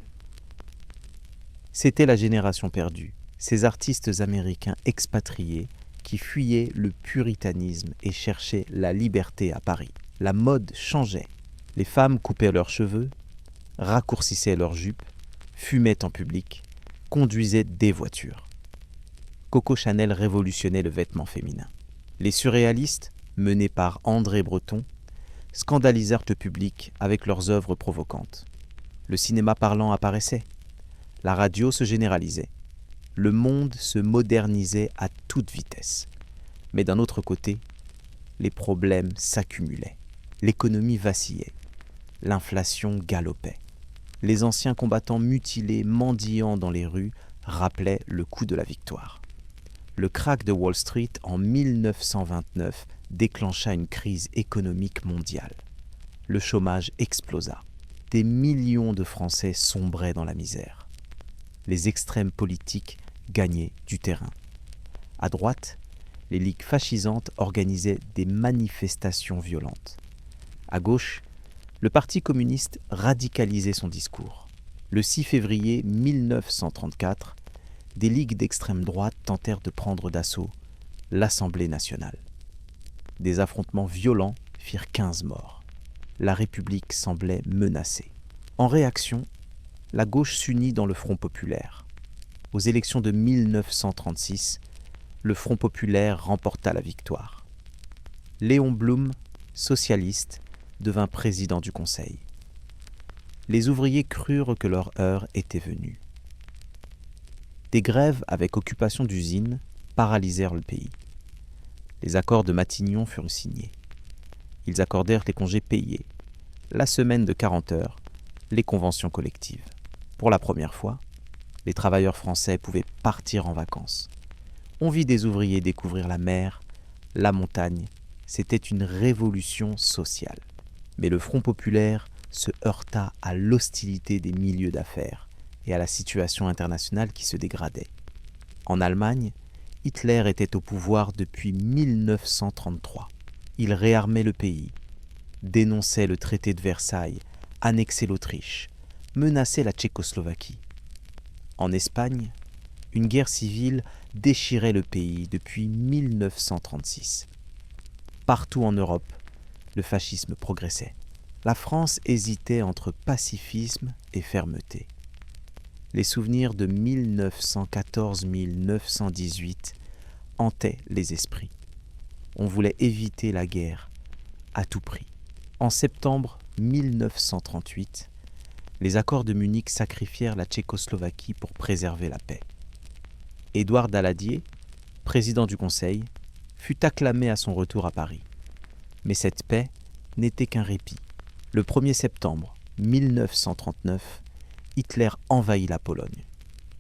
C'était la génération perdue, ces artistes américains expatriés qui fuyaient le puritanisme et cherchaient la liberté à Paris. La mode changeait. Les femmes coupaient leurs cheveux, raccourcissaient leurs jupes, fumaient en public, conduisaient des voitures. Coco Chanel révolutionnait le vêtement féminin. Les surréalistes, menés par André Breton, scandalisèrent le public avec leurs œuvres provocantes. Le cinéma parlant apparaissait. La radio se généralisait. Le monde se modernisait à toute vitesse. Mais d'un autre côté, les problèmes s'accumulaient. L'économie vacillait. L'inflation galopait. Les anciens combattants mutilés, mendiant dans les rues, rappelaient le coup de la victoire. Le krach de Wall Street en 1929 déclencha une crise économique mondiale. Le chômage explosa. Des millions de Français sombraient dans la misère. Les extrêmes politiques gagnaient du terrain. À droite, les ligues fascisantes organisaient des manifestations violentes. À gauche, le Parti communiste radicalisait son discours. Le 6 février 1934, des ligues d'extrême droite tentèrent de prendre d'assaut l'Assemblée nationale. Des affrontements violents firent 15 morts. La République semblait menacée. En réaction, la gauche s'unit dans le Front populaire. Aux élections de 1936, le Front populaire remporta la victoire. Léon Blum, socialiste, devint président du Conseil. Les ouvriers crurent que leur heure était venue. Des grèves avec occupation d'usines paralysèrent le pays. Les accords de Matignon furent signés. Ils accordèrent les congés payés, la semaine de 40 heures, les conventions collectives. Pour la première fois, les travailleurs français pouvaient partir en vacances. On vit des ouvriers découvrir la mer, la montagne. C'était une révolution sociale. Mais le Front populaire se heurta à l'hostilité des milieux d'affaires et à la situation internationale qui se dégradait. En Allemagne, Hitler était au pouvoir depuis 1933. Il réarmait le pays, dénonçait le traité de Versailles, annexait l'Autriche, menaçait la Tchécoslovaquie. En Espagne, une guerre civile déchirait le pays depuis 1936. Partout en Europe, le fascisme progressait. La France hésitait entre pacifisme et fermeté. Les souvenirs de 1914-1918 hantaient les esprits. On voulait éviter la guerre à tout prix. En septembre 1938, les accords de Munich sacrifièrent la Tchécoslovaquie pour préserver la paix. Édouard Daladier, président du Conseil, fut acclamé à son retour à Paris. Mais cette paix n'était qu'un répit. Le 1er septembre 1939, Hitler envahit la Pologne.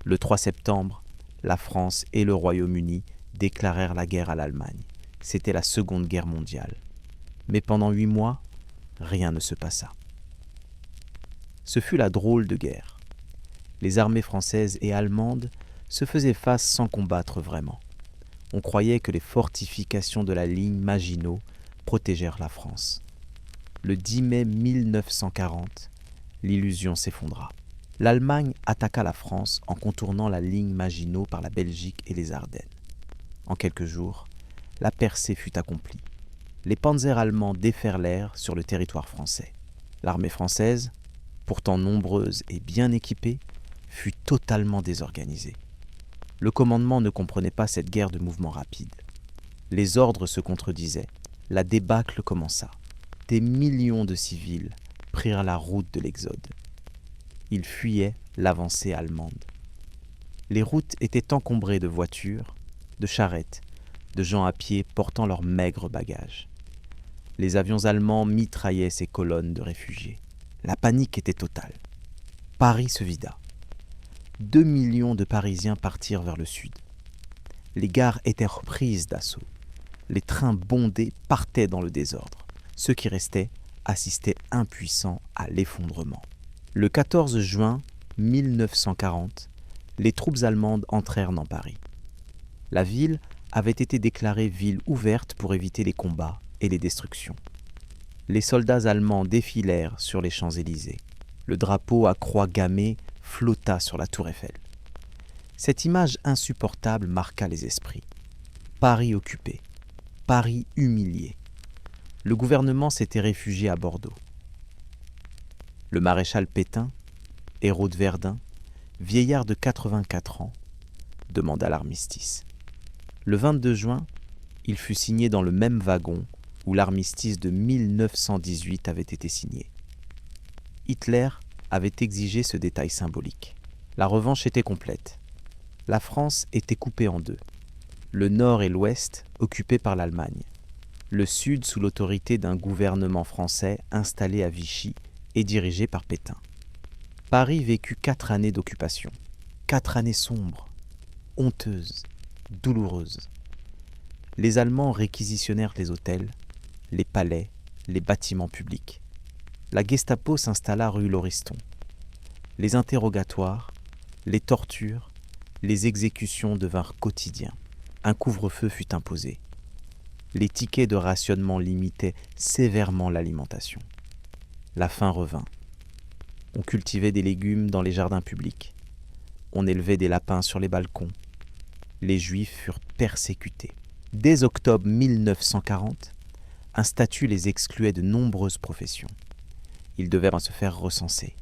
Le 3 septembre, la France et le Royaume-Uni déclarèrent la guerre à l'Allemagne. C'était la Seconde Guerre mondiale. Mais pendant 8 mois, rien ne se passa. Ce fut la drôle de guerre. Les armées françaises et allemandes se faisaient face sans combattre vraiment. On croyait que les fortifications de la ligne Maginot protégèrent la France. le 10 mai 1940, l'illusion s'effondra. L'Allemagne attaqua la France en contournant la ligne Maginot par la Belgique et les Ardennes. En quelques jours, la percée fut accomplie. Les panzers allemands déferlèrent sur le territoire français. L'armée française, pourtant nombreuse et bien équipée, fut totalement désorganisée. Le commandement ne comprenait pas cette guerre de mouvement rapide. Les ordres se contredisaient. La débâcle commença. Des millions de civils prirent la route de l'Exode. Ils fuyaient l'avancée allemande. Les routes étaient encombrées de voitures, de charrettes, de gens à pied portant leurs maigres bagages. Les avions allemands mitraillaient ces colonnes de réfugiés. La panique était totale. Paris se vida. 2 millions de Parisiens partirent vers le sud. Les gares étaient reprises d'assaut. Les trains bondés partaient dans le désordre. Ceux qui restaient assistaient impuissants à l'effondrement. Le 14 juin 1940, les troupes allemandes entrèrent dans Paris. La ville avait été déclarée ville ouverte pour éviter les combats et les destructions. Les soldats allemands défilèrent sur les Champs-Élysées. Le drapeau à croix gammée flotta sur la tour Eiffel. Cette image insupportable marqua les esprits. Paris occupé, Paris humilié. Le gouvernement s'était réfugié à Bordeaux. Le maréchal Pétain, héros de Verdun, vieillard de 84 ans, demanda l'armistice. Le 22 juin, il fut signé dans le même wagon où l'armistice de 1918 avait été signé. Hitler avait exigé ce détail symbolique. La revanche était complète. La France était coupée en deux. Le nord et l'ouest occupés par l'Allemagne. Le sud sous l'autorité d'un gouvernement français installé à Vichy et dirigé par Pétain. Paris vécut 4 années d'occupation. 4 années sombres, honteuses, douloureuses. Les Allemands réquisitionnèrent les hôtels, les palais, les bâtiments publics. La Gestapo s'installa rue Lauriston. Les interrogatoires, les tortures, les exécutions devinrent quotidiens. Un couvre-feu fut imposé. Les tickets de rationnement limitaient sévèrement l'alimentation. La faim revint. On cultivait des légumes dans les jardins publics. On élevait des lapins sur les balcons. Les Juifs furent persécutés. Dès octobre 1940, un statut les excluait de nombreuses professions. Ils devaient se faire recenser.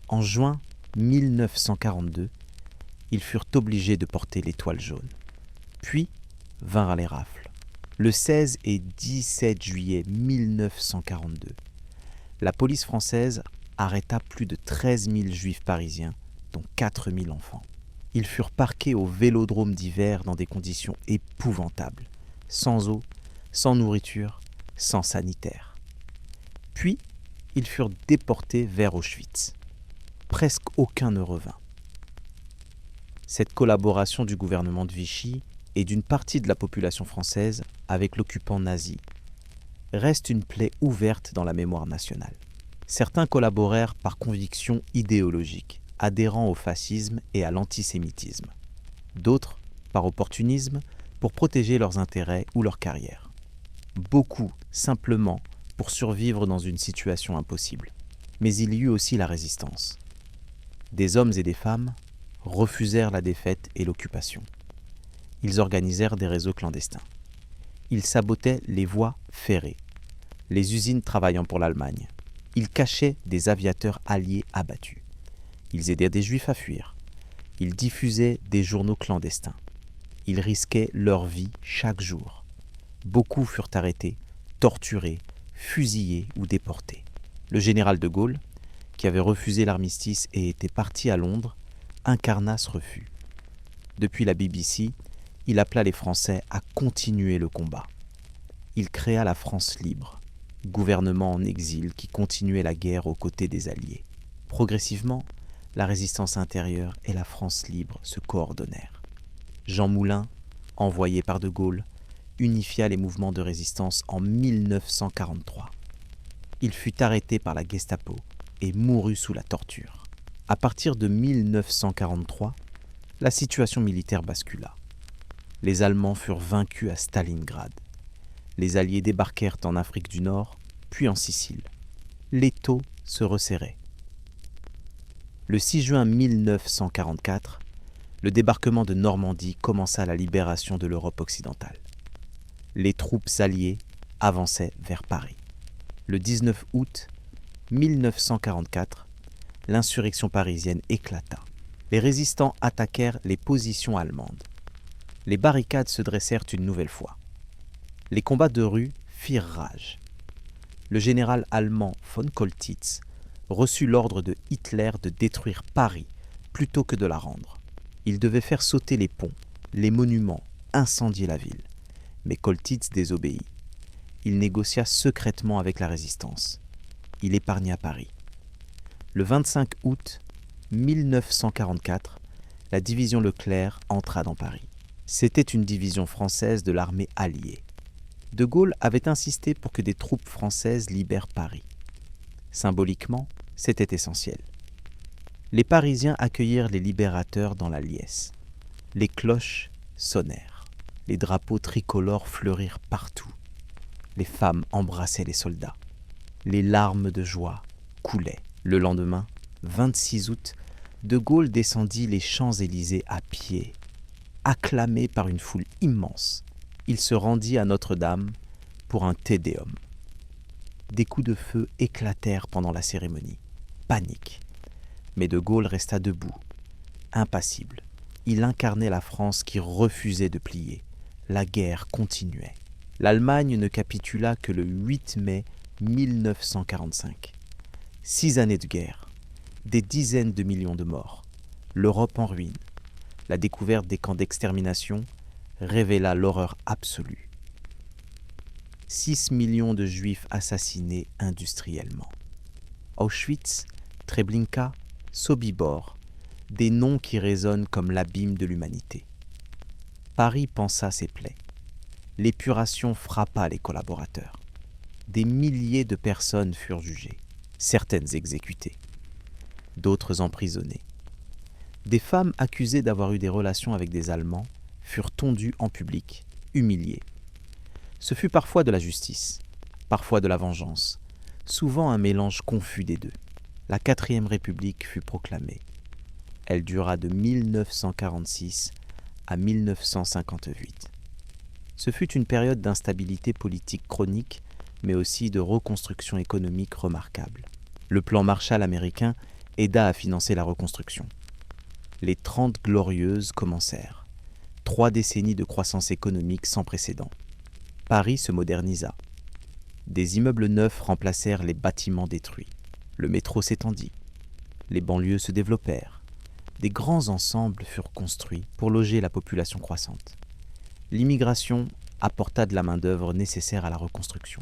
En juin 1942, ils furent obligés de porter l'étoile jaune. Puis vinrent les rafles. Le 16 et 17 juillet 1942, la police française arrêta plus de 13 000 juifs parisiens, dont 4 000 enfants. Ils furent parqués au vélodrome d'hiver dans des conditions épouvantables, sans eau, sans nourriture, sans sanitaire. Puis, ils furent déportés vers Auschwitz. Presque aucun ne revint. Cette collaboration du gouvernement de Vichy et d'une partie de la population française avec l'occupant nazi reste une plaie ouverte dans la mémoire nationale. Certains collaborèrent par conviction idéologique, adhérant au fascisme et à l'antisémitisme. D'autres, par opportunisme, pour protéger leurs intérêts ou leur carrière. Beaucoup, simplement, pour survivre dans une situation impossible. Mais il y eut aussi la résistance. Des hommes et des femmes refusèrent la défaite et l'occupation. Ils organisèrent des réseaux clandestins. Ils sabotaient les voies ferrées, les usines travaillant pour l'Allemagne. Ils cachaient des aviateurs alliés abattus. Ils aidaient des Juifs à fuir. Ils diffusaient des journaux clandestins. Ils risquaient leur vie chaque jour. Beaucoup furent arrêtés, torturés, fusillés ou déportés. Le général de Gaulle, qui avait refusé l'armistice et était parti à Londres, incarna ce refus. Depuis la BBC, il appela les Français à continuer le combat. Il créa la France libre, gouvernement en exil qui continuait la guerre aux côtés des Alliés. Progressivement, la résistance intérieure et la France libre se coordonnèrent. Jean Moulin, envoyé par de Gaulle, unifia les mouvements de résistance en 1943. Il fut arrêté par la Gestapo et mourut sous la torture. À partir de 1943, la situation militaire bascula. Les Allemands furent vaincus à Stalingrad. Les Alliés débarquèrent en Afrique du Nord, puis en Sicile. L'étau se resserrait. Le 6 juin 1944, le débarquement de Normandie commença la libération de l'Europe occidentale. Les troupes alliées avançaient vers Paris. Le 19 août 1944, l'insurrection parisienne éclata. Les résistants attaquèrent les positions allemandes. Les barricades se dressèrent une nouvelle fois. Les combats de rue firent rage. Le général allemand von Coltitz reçut l'ordre de Hitler de détruire Paris plutôt que de la rendre. Il devait faire sauter les ponts, les monuments, incendier la ville. Mais Coltitz désobéit. Il négocia secrètement avec la résistance. Il épargna Paris. Le 25 août 1944, la division Leclerc entra dans Paris. C'était une division française de l'armée alliée. De Gaulle avait insisté pour que des troupes françaises libèrent Paris. Symboliquement, c'était essentiel. Les Parisiens accueillirent les libérateurs dans la liesse. Les cloches sonnèrent. Les drapeaux tricolores fleurirent partout. Les femmes embrassaient les soldats. Les larmes de joie coulaient. Le lendemain, 26 août, De Gaulle descendit les Champs-Élysées à pied, acclamé par une foule immense. Il se rendit à Notre-Dame pour un Te Deum. Des coups de feu éclatèrent pendant la cérémonie. Panique. Mais De Gaulle resta debout, impassible. Il incarnait la France qui refusait de plier. La guerre continuait. L'Allemagne ne capitula que le 8 mai 1945. 6 années de guerre, des dizaines de millions de morts, l'Europe en ruine. La découverte des camps d'extermination révéla l'horreur absolue. 6 millions de Juifs assassinés industriellement. Auschwitz, Treblinka, Sobibor, des noms qui résonnent comme l'abîme de l'humanité. Paris pansa ses plaies. L'épuration frappa les collaborateurs. Des milliers de personnes furent jugées, certaines exécutées, d'autres emprisonnées. Des femmes accusées d'avoir eu des relations avec des Allemands furent tondues en public, humiliées. Ce fut parfois de la justice, parfois de la vengeance, souvent un mélange confus des deux. La 4e République fut proclamée. Elle dura de 1946 à 1958. Ce fut une période d'instabilité politique chronique, mais aussi de reconstruction économique remarquable. Le plan Marshall américain aida à financer la reconstruction. Les 30 Glorieuses commencèrent. 3 décennies de croissance économique sans précédent. Paris se modernisa. Des immeubles neufs remplacèrent les bâtiments détruits. Le métro s'étendit. Les banlieues se développèrent. Des grands ensembles furent construits pour loger la population croissante. L'immigration apporta de la main-d'œuvre nécessaire à la reconstruction.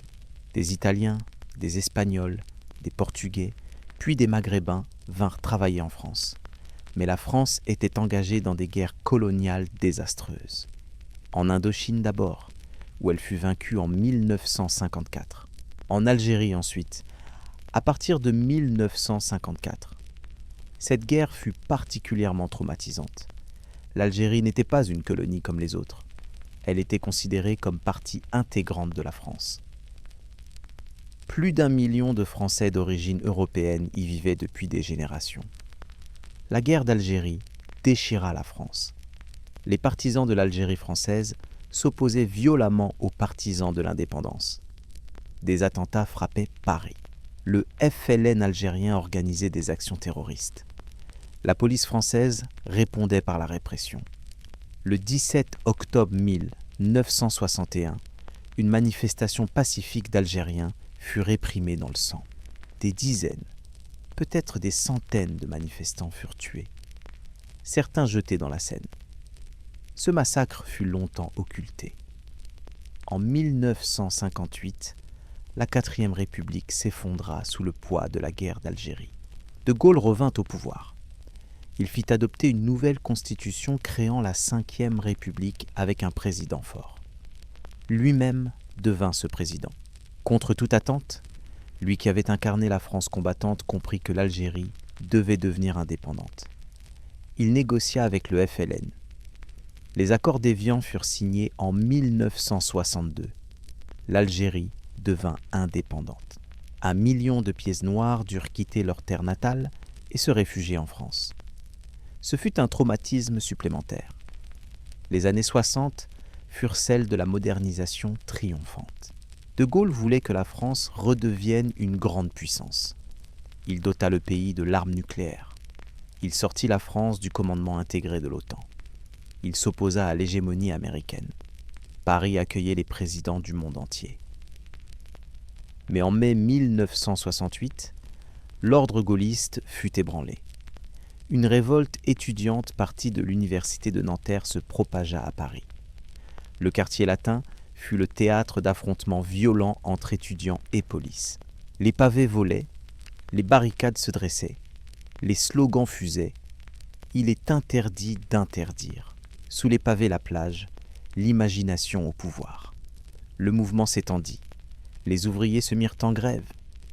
Des Italiens, des Espagnols, des Portugais, puis des Maghrébins vinrent travailler en France. Mais la France était engagée dans des guerres coloniales désastreuses. En Indochine d'abord, où elle fut vaincue en 1954. En Algérie ensuite, à partir de 1954. Cette guerre fut particulièrement traumatisante. L'Algérie n'était pas une colonie comme les autres. Elle était considérée comme partie intégrante de la France. Plus d'1 million de Français d'origine européenne y vivaient depuis des générations. La guerre d'Algérie déchira la France. Les partisans de l'Algérie française s'opposaient violemment aux partisans de l'indépendance. Des attentats frappaient Paris. Le FLN algérien organisait des actions terroristes. La police française répondait par la répression. Le 17 octobre 1961, une manifestation pacifique d'Algériens fut réprimée dans le sang. Des dizaines, peut-être des centaines de manifestants furent tués. Certains jetés dans la Seine. Ce massacre fut longtemps occulté. En 1958, la 4e République s'effondra sous le poids de la guerre d'Algérie. De Gaulle revint au pouvoir. Il fit adopter une nouvelle constitution créant la 5e République avec un président fort. Lui-même devint ce président. Contre toute attente, lui qui avait incarné la France combattante comprit que l'Algérie devait devenir indépendante. Il négocia avec le FLN. Les accords d'Évian furent signés en 1962. L'Algérie devint indépendante. 1 million de pièces noires durent quitter leur terre natale et se réfugier en France. Ce fut un traumatisme supplémentaire. Les années 60 furent celles de la modernisation triomphante. De Gaulle voulait que la France redevienne une grande puissance. Il dota le pays de l'arme nucléaire. Il sortit la France du commandement intégré de l'OTAN. Il s'opposa à l'hégémonie américaine. Paris accueillait les présidents du monde entier. Mais en mai 1968, l'ordre gaulliste fut ébranlé. Une révolte étudiante partie de l'université de Nanterre se propagea à Paris. Le quartier latin fut le théâtre d'affrontements violents entre étudiants et police. Les pavés volaient, les barricades se dressaient, les slogans fusaient. Il est interdit d'interdire. Sous les pavés la plage, l'imagination au pouvoir. Le mouvement s'étendit. Les ouvriers se mirent en grève.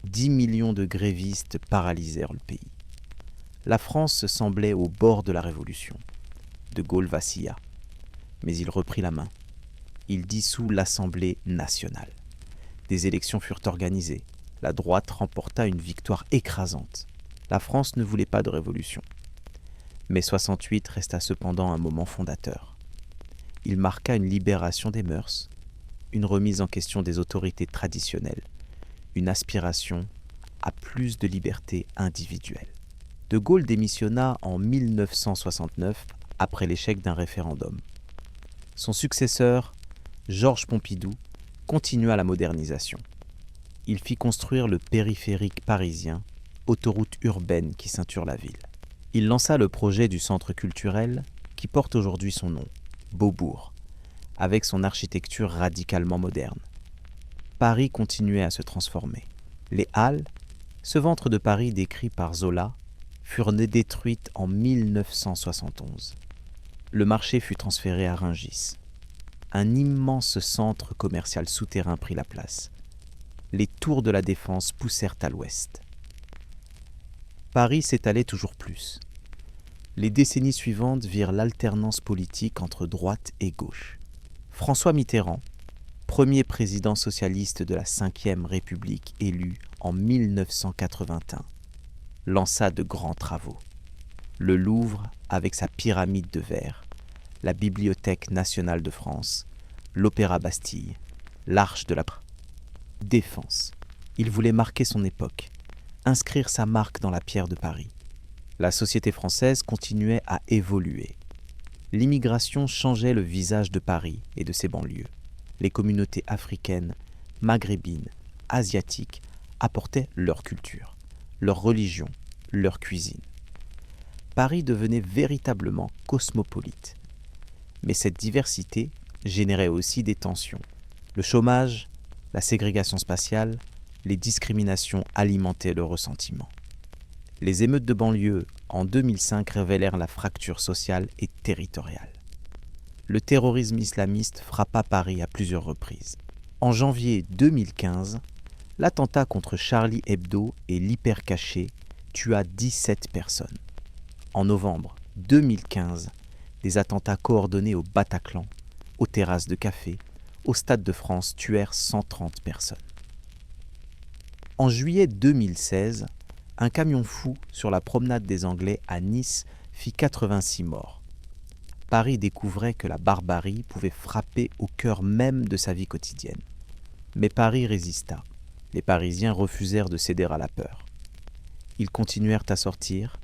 10 millions de grévistes paralysèrent le pays. La France semblait au bord de la révolution. De Gaulle vacilla, mais il reprit la main. Il dissout l'Assemblée nationale. Des élections furent organisées. La droite remporta une victoire écrasante. La France ne voulait pas de révolution. Mais 68 resta cependant un moment fondateur. Il marqua une libération des mœurs, une remise en question des autorités traditionnelles, une aspiration à plus de liberté individuelle. De Gaulle démissionna en 1969 après l'échec d'un référendum. Son successeur, Georges Pompidou, continua la modernisation. Il fit construire le périphérique parisien, autoroute urbaine qui ceinture la ville. Il lança le projet du centre culturel qui porte aujourd'hui son nom, Beaubourg, avec son architecture radicalement moderne. Paris continuait à se transformer. Les Halles, ce ventre de Paris décrit par Zola, furent détruites en 1971. Le marché fut transféré à Rungis. Un immense centre commercial souterrain prit la place. Les tours de la Défense poussèrent à l'ouest. Paris s'étalait toujours plus. Les décennies suivantes virent l'alternance politique entre droite et gauche. François Mitterrand, premier président socialiste de la Ve République élu en 1981, lança de grands travaux. Le Louvre avec sa pyramide de verre, la Bibliothèque nationale de France, l'Opéra Bastille, l'Arche de la Défense. Il voulait marquer son époque, inscrire sa marque dans la pierre de Paris. La société française continuait à évoluer. L'immigration changeait le visage de Paris et de ses banlieues. Les communautés africaines, maghrébines, asiatiques apportaient leur culture, leur religion, leur cuisine. Paris devenait véritablement cosmopolite. Mais cette diversité générait aussi des tensions. Le chômage, la ségrégation spatiale, les discriminations alimentaient le ressentiment. Les émeutes de banlieue en 2005 révélèrent la fracture sociale et territoriale. Le terrorisme islamiste frappa Paris à plusieurs reprises. En janvier 2015, l'attentat contre Charlie Hebdo et l'hypercaché tua 17 personnes. En novembre 2015, des attentats coordonnés au Bataclan, aux terrasses de café, au Stade de France tuèrent 130 personnes. En juillet 2016, un camion fou sur la promenade des Anglais à Nice fit 86 morts. Paris découvrait que la barbarie pouvait frapper au cœur même de sa vie quotidienne. Mais Paris résista. Les Parisiens refusèrent de céder à la peur. Ils continuèrent à sortir,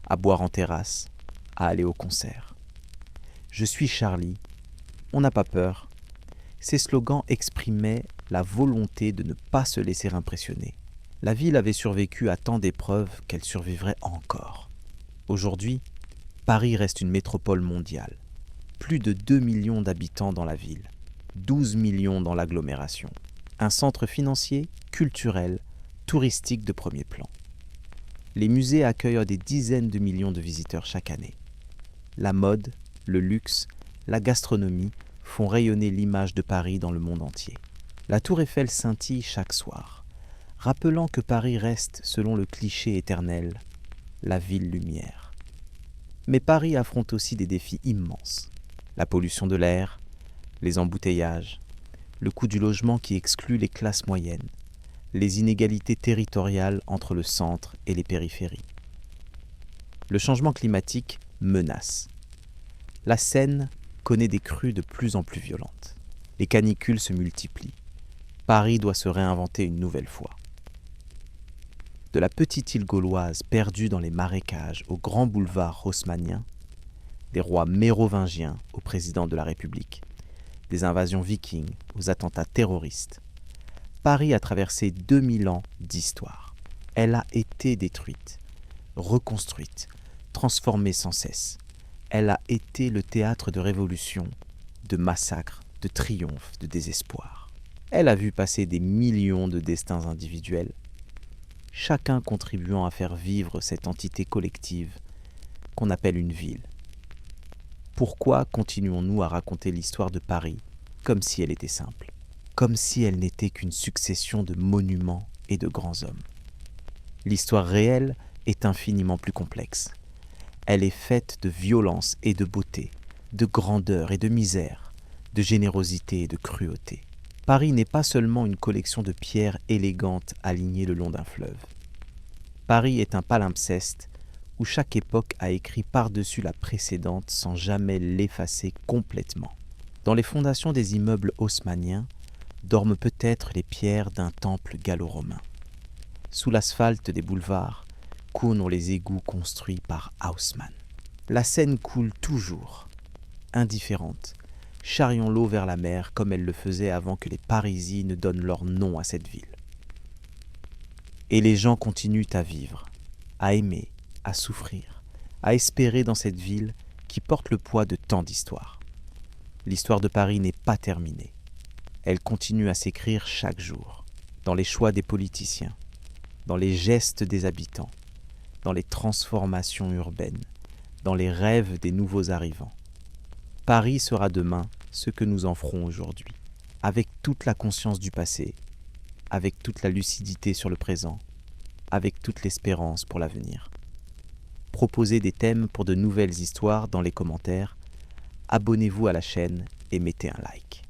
à boire en terrasse, à aller au concert. « Je suis Charlie, on n'a pas peur ». Ces slogans exprimaient la volonté de ne pas se laisser impressionner. La ville avait survécu à tant d'épreuves qu'elle survivrait encore. Aujourd'hui, Paris reste une métropole mondiale. Plus de 2 millions d'habitants dans la ville, 12 millions dans l'agglomération. Un centre financier, culturel, touristique de premier plan. Les musées accueillent des dizaines de millions de visiteurs chaque année. La mode, le luxe, la gastronomie font rayonner l'image de Paris dans le monde entier. La tour Eiffel scintille chaque soir, rappelant que Paris reste, selon le cliché éternel, la ville lumière. Mais Paris affronte aussi des défis immenses. La pollution de l'air, les embouteillages, le coût du logement qui exclut les classes moyennes, les inégalités territoriales entre le centre et les périphéries. Le changement climatique menace. La Seine connaît des crues de plus en plus violentes. Les canicules se multiplient. Paris doit se réinventer une nouvelle fois. De la petite île gauloise perdue dans les marécages au grand boulevard haussmannien, des rois mérovingiens au président de la République, des invasions vikings aux attentats terroristes, Paris a traversé 2000 ans d'histoire. Elle a été détruite, reconstruite, transformée sans cesse. Elle a été le théâtre de révolutions, de massacres, de triomphes, de désespoir. Elle a vu passer des millions de destins individuels, chacun contribuant à faire vivre cette entité collective qu'on appelle une ville. Pourquoi continuons-nous à raconter l'histoire de Paris comme si elle était simple, comme si elle n'était qu'une succession de monuments et de grands hommes? L'histoire réelle est infiniment plus complexe. Elle est faite de violence et de beauté, de grandeur et de misère, de générosité et de cruauté. Paris n'est pas seulement une collection de pierres élégantes alignées le long d'un fleuve. Paris est un palimpseste où chaque époque a écrit par-dessus la précédente sans jamais l'effacer complètement. Dans les fondations des immeubles haussmanniens dorment peut-être les pierres d'un temple gallo-romain. Sous l'asphalte des boulevards coulent les égouts construits par Haussmann. La Seine coule toujours, indifférente, charriant l'eau vers la mer comme elle le faisait avant que les Parisiens ne donnent leur nom à cette ville. Et les gens continuent à vivre, à aimer, à souffrir, à espérer dans cette ville qui porte le poids de tant d'histoires. L'histoire de Paris n'est pas terminée. Elle continue à s'écrire chaque jour, dans les choix des politiciens, dans les gestes des habitants, dans les transformations urbaines, dans les rêves des nouveaux arrivants. Paris sera demain ce que nous en ferons aujourd'hui, avec toute la conscience du passé, avec toute la lucidité sur le présent, avec toute l'espérance pour l'avenir. Proposez des thèmes pour de nouvelles histoires dans les commentaires, abonnez-vous à la chaîne et mettez un like.